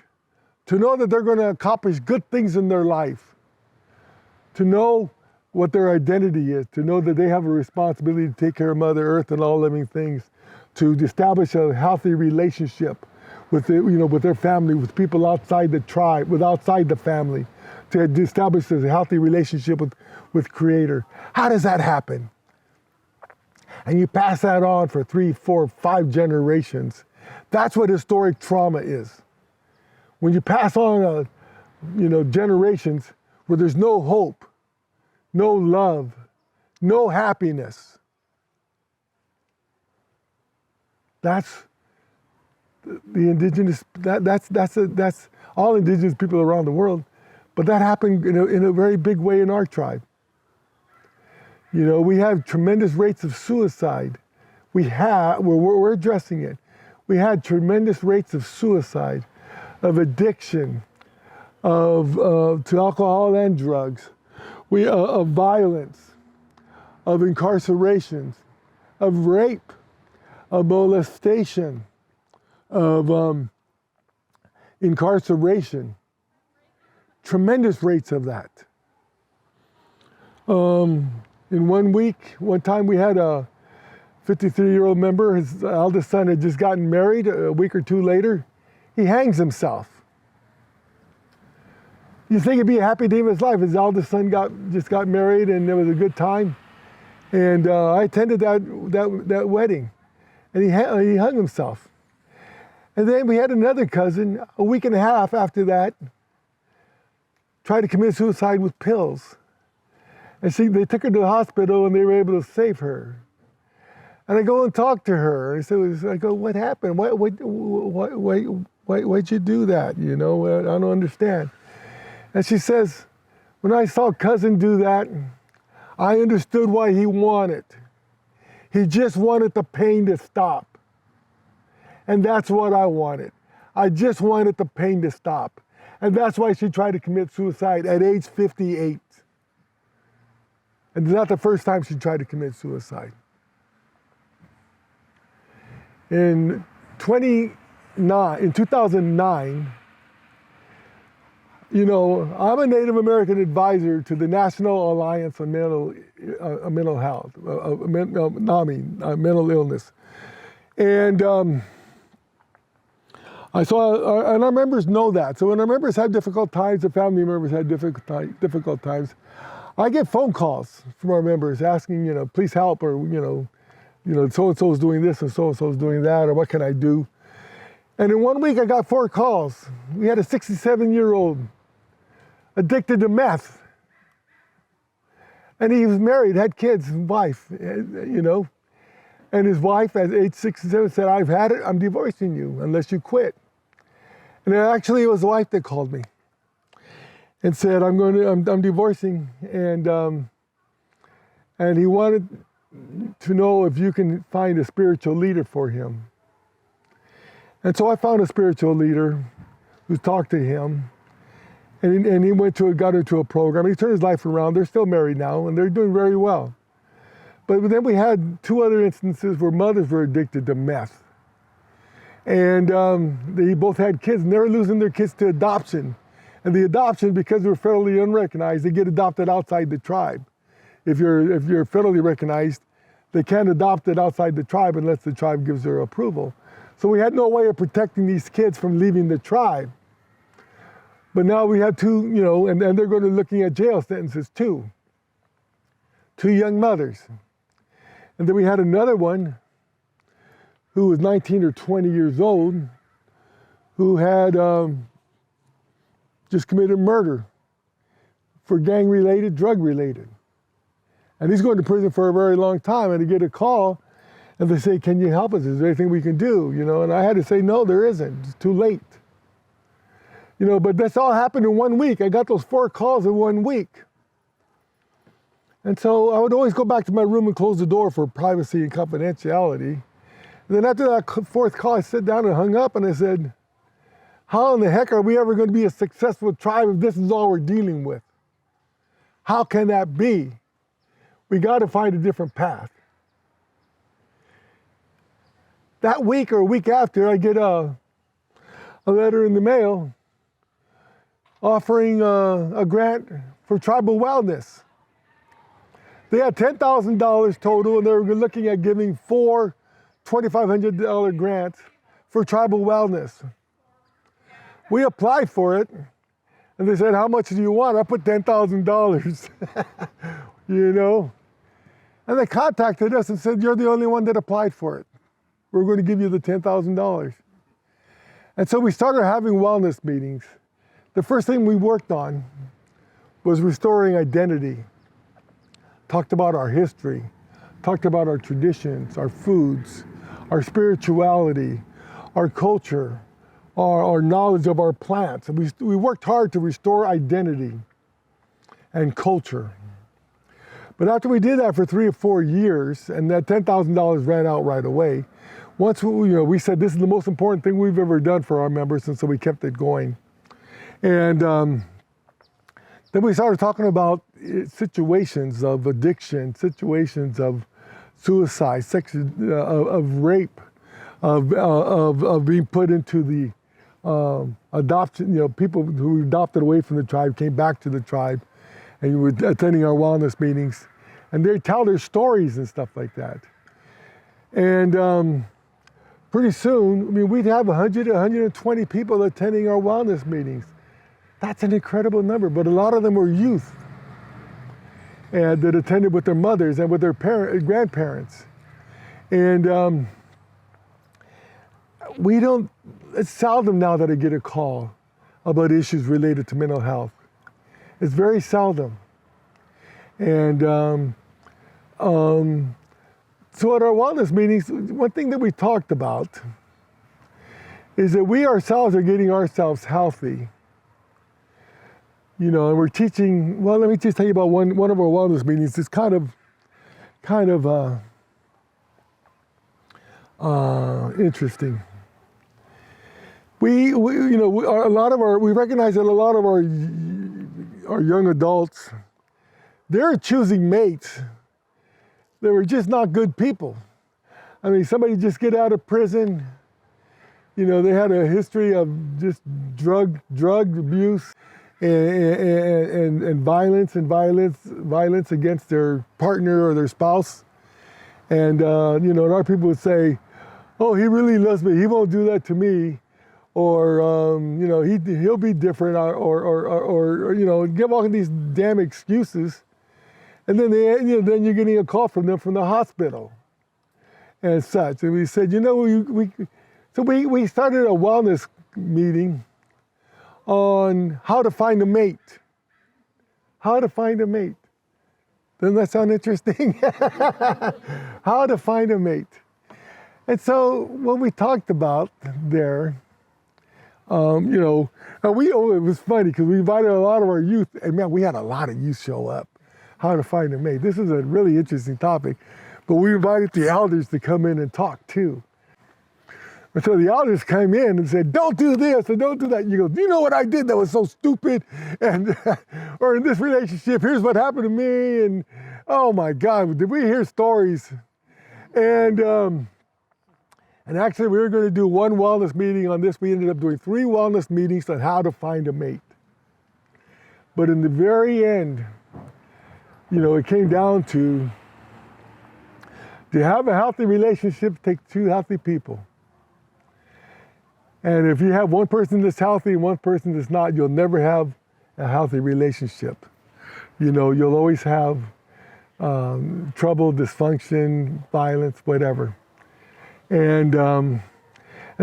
to know that they're going to accomplish good things in their life, to know what their identity is, to know that they have a responsibility to take care of Mother Earth and all living things, to establish a healthy relationship with their family, with people outside the tribe, outside the family, to establish a healthy relationship with Creator. How does that happen? And you pass that on for 3, 4, 5 generations. That's what historic trauma is. When you pass on, generations where there's no hope, no love, no happiness. That's the indigenous. That's all indigenous people around the world, but that happened in a very big way in our tribe. You know, we have tremendous rates of suicide. We're addressing it. We had tremendous rates of suicide, of addiction, to alcohol and drugs, of violence, of incarcerations, of rape, of molestation, of incarceration. Tremendous rates of that. In 1 week, one time we had a 53-year-old member, his eldest son had just gotten married. A week or 2 later, he hangs himself. You think it'd be a happy day of his life. His eldest son just got married and it was a good time. And I attended that wedding, and he hung himself. And then we had another cousin, a week and a half after that, tried to commit suicide with pills. And they took her to the hospital and they were able to save her. And I go and talk to her. I go, what happened? Why'd you do that? You know, I don't understand. And she says, when I saw cousin do that, I understood why he wanted. He just wanted the pain to stop. And that's what I wanted. I just wanted the pain to stop. And that's why she tried to commit suicide at age 58. And it's not the first time she tried to commit suicide. In 2009, You know, I'm a Native American advisor to the National Alliance on Mental Health, NAMI, mental illness. And and our members know that. So when our members have difficult times, the family members have difficult times, I get phone calls from our members asking, you know, please help, or, so-and-so is doing this and so-and-so is doing that, or what can I do? And in 1 week, I got 4 calls. We had a 67-year-old addicted to meth. And he was married, had kids, wife, you know. And his wife, at age 67, said, I've had it, I'm divorcing you unless you quit. And actually, it was the wife that called me and said, I'm divorcing. And he wanted to know if you can find a spiritual leader for him. And so I found a spiritual leader who talked to him. And he got into a program. He turned his life around. They're still married now, and they're doing very well. But then we had 2 other instances where mothers were addicted to meth. And they both had kids, and they were losing their kids to adoption. And the adoption, because they're federally unrecognized, they get adopted outside the tribe. If you're federally recognized, they can't adopt it outside the tribe unless the tribe gives their approval. So we had no way of protecting these kids from leaving the tribe. But now we have 2, you know, and they're going to be looking at jail sentences too. 2 young mothers. And then we had another one who was 19 or 20 years old who had just committed murder for gang-related, drug-related. And he's going to prison for a very long time. And to get a call, and they say, can you help us? Is there anything we can do? You know, and I had to say, no, there isn't. It's too late. You know, but this all happened in 1 week. I got those 4 calls in 1 week. And so I would always go back to my room and close the door for privacy and confidentiality. And then after that 4th call, I sat down and hung up and I said, how in the heck are we ever going to be a successful tribe if this is all we're dealing with? How can that be? We got to find a different path. That week or a week after, I get a letter in the mail offering a grant for tribal wellness. They had $10,000 total, and they were looking at giving 4 $2,500 grants for tribal wellness. We applied for it, and they said, how much do you want? I put $10,000, you know? And they contacted us and said, you're the only one that applied for it. We're going to give you the $10,000. And so we started having wellness meetings. The first thing we worked on was restoring identity. Talked about our history, talked about our traditions, our foods, our spirituality, our culture, our knowledge of our plants. And we worked hard to restore identity and culture. But after we did that for 3 or 4 years, and that $10,000 ran out right away, once we said this is the most important thing we've ever done for our members, and so we kept it going. And then we started talking about situations of addiction, situations of suicide, of rape, of being put into the adoption. People who were adopted away from the tribe came back to the tribe, and you were attending our wellness meetings, and they tell their stories and stuff like that. And pretty soon, we'd have 100, 120 people attending our wellness meetings. That's an incredible number, but a lot of them were youth and that attended with their mothers and with their grandparents. And it's seldom now that I get a call about issues related to mental health. It's very seldom. And so at our wellness meetings, one thing that we talked about is that we ourselves are getting ourselves healthy. And we're teaching, well, let me just tell you about one of our wellness meetings. It's kind of interesting. We recognize that a lot of our young adults, they're choosing mates. They were just not good people. Somebody just get out of prison, they had a history of just drug abuse. and violence against their partner or their spouse. And you know, a lot of people would say, "Oh, he really loves me. He won't do that to me," or you know, he'll be different, or you know, give all these damn excuses. And then then you're getting a call from them from the hospital and such. And we said, you know, we started a wellness meeting on how to find a mate. How to find a mate. Doesn't that sound interesting? How to find a mate. And so what we talked about there, you know, it was funny because we invited a lot of our youth, and man, we had a lot of youth show up. How to find a mate. This is a really interesting topic, but we invited the elders to come in and talk too. And so the elders came in and said, "Don't do this and don't do that." You go, "Do you know what I did that was so stupid?" And or in this relationship, here's what happened to me. And oh my God, did we hear stories? And actually, we were going to do one wellness meeting on this. We ended up doing 3 wellness meetings on how to find a mate. But in the very end, you know, it came down to have a healthy relationship, take 2 healthy people. And if you have one person that's healthy and one person that's not, you'll never have a healthy relationship. You know, you'll always have trouble, dysfunction, violence, whatever. And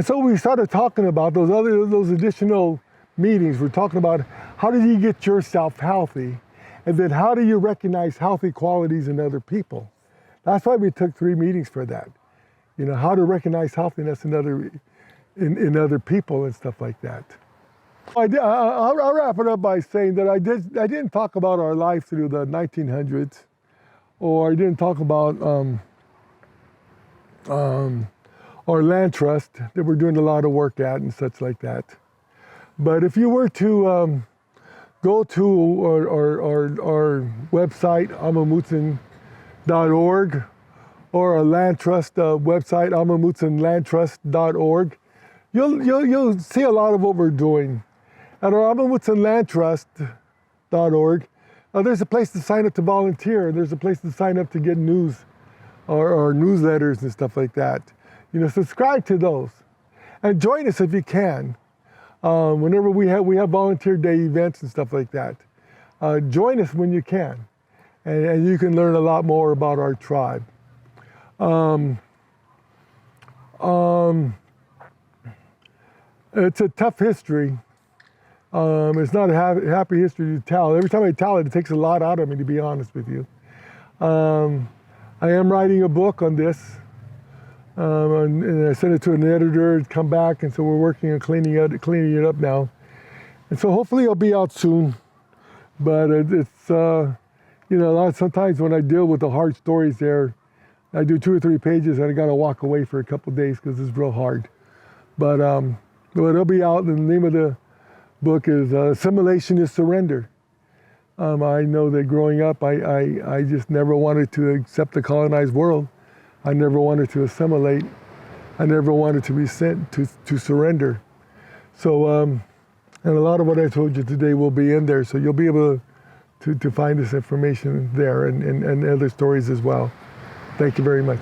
so we started talking about those additional meetings. We're talking about how do you get yourself healthy? And then how do you recognize healthy qualities in other people? That's why we took 3 meetings for that. You know, how to recognize healthiness in other people and stuff like that. I'll wrap it up by saying that I didn't talk about our life through the 1900s, or I didn't talk about our land trust that we're doing a lot of work at and such like that. But if you were to go to our website, amahmutsun.org, or our land trust website, amahmutsunlandtrust.org, you'll see a lot of what we're doing. At our amahmutsunlandtrust.org, there's a place to sign up to volunteer. There's a place to sign up to get news or newsletters and stuff like that. You know, subscribe to those and join us if you can. Whenever we have volunteer day events and stuff like that, join us when you can, and you can learn a lot more about our tribe. It's a tough history. It's not a happy history to tell. Every time I tell it, it takes a lot out of me, to be honest with you. I am writing a book on this. And I sent it to an editor, it's come back, and so we're working on cleaning it up now. And so hopefully it'll be out soon. But it's you know, sometimes when I deal with the hard stories there, I do 2 or 3 pages and I gotta walk away for a couple of days because it's real hard. But it'll be out, and the name of the book is Assimilation is Surrender. I know that growing up, I just never wanted to accept the colonized world. I never wanted to assimilate. I never wanted to be sent to surrender. So, and a lot of what I told you today will be in there, so you'll be able to find this information there and other stories as well. Thank you very much.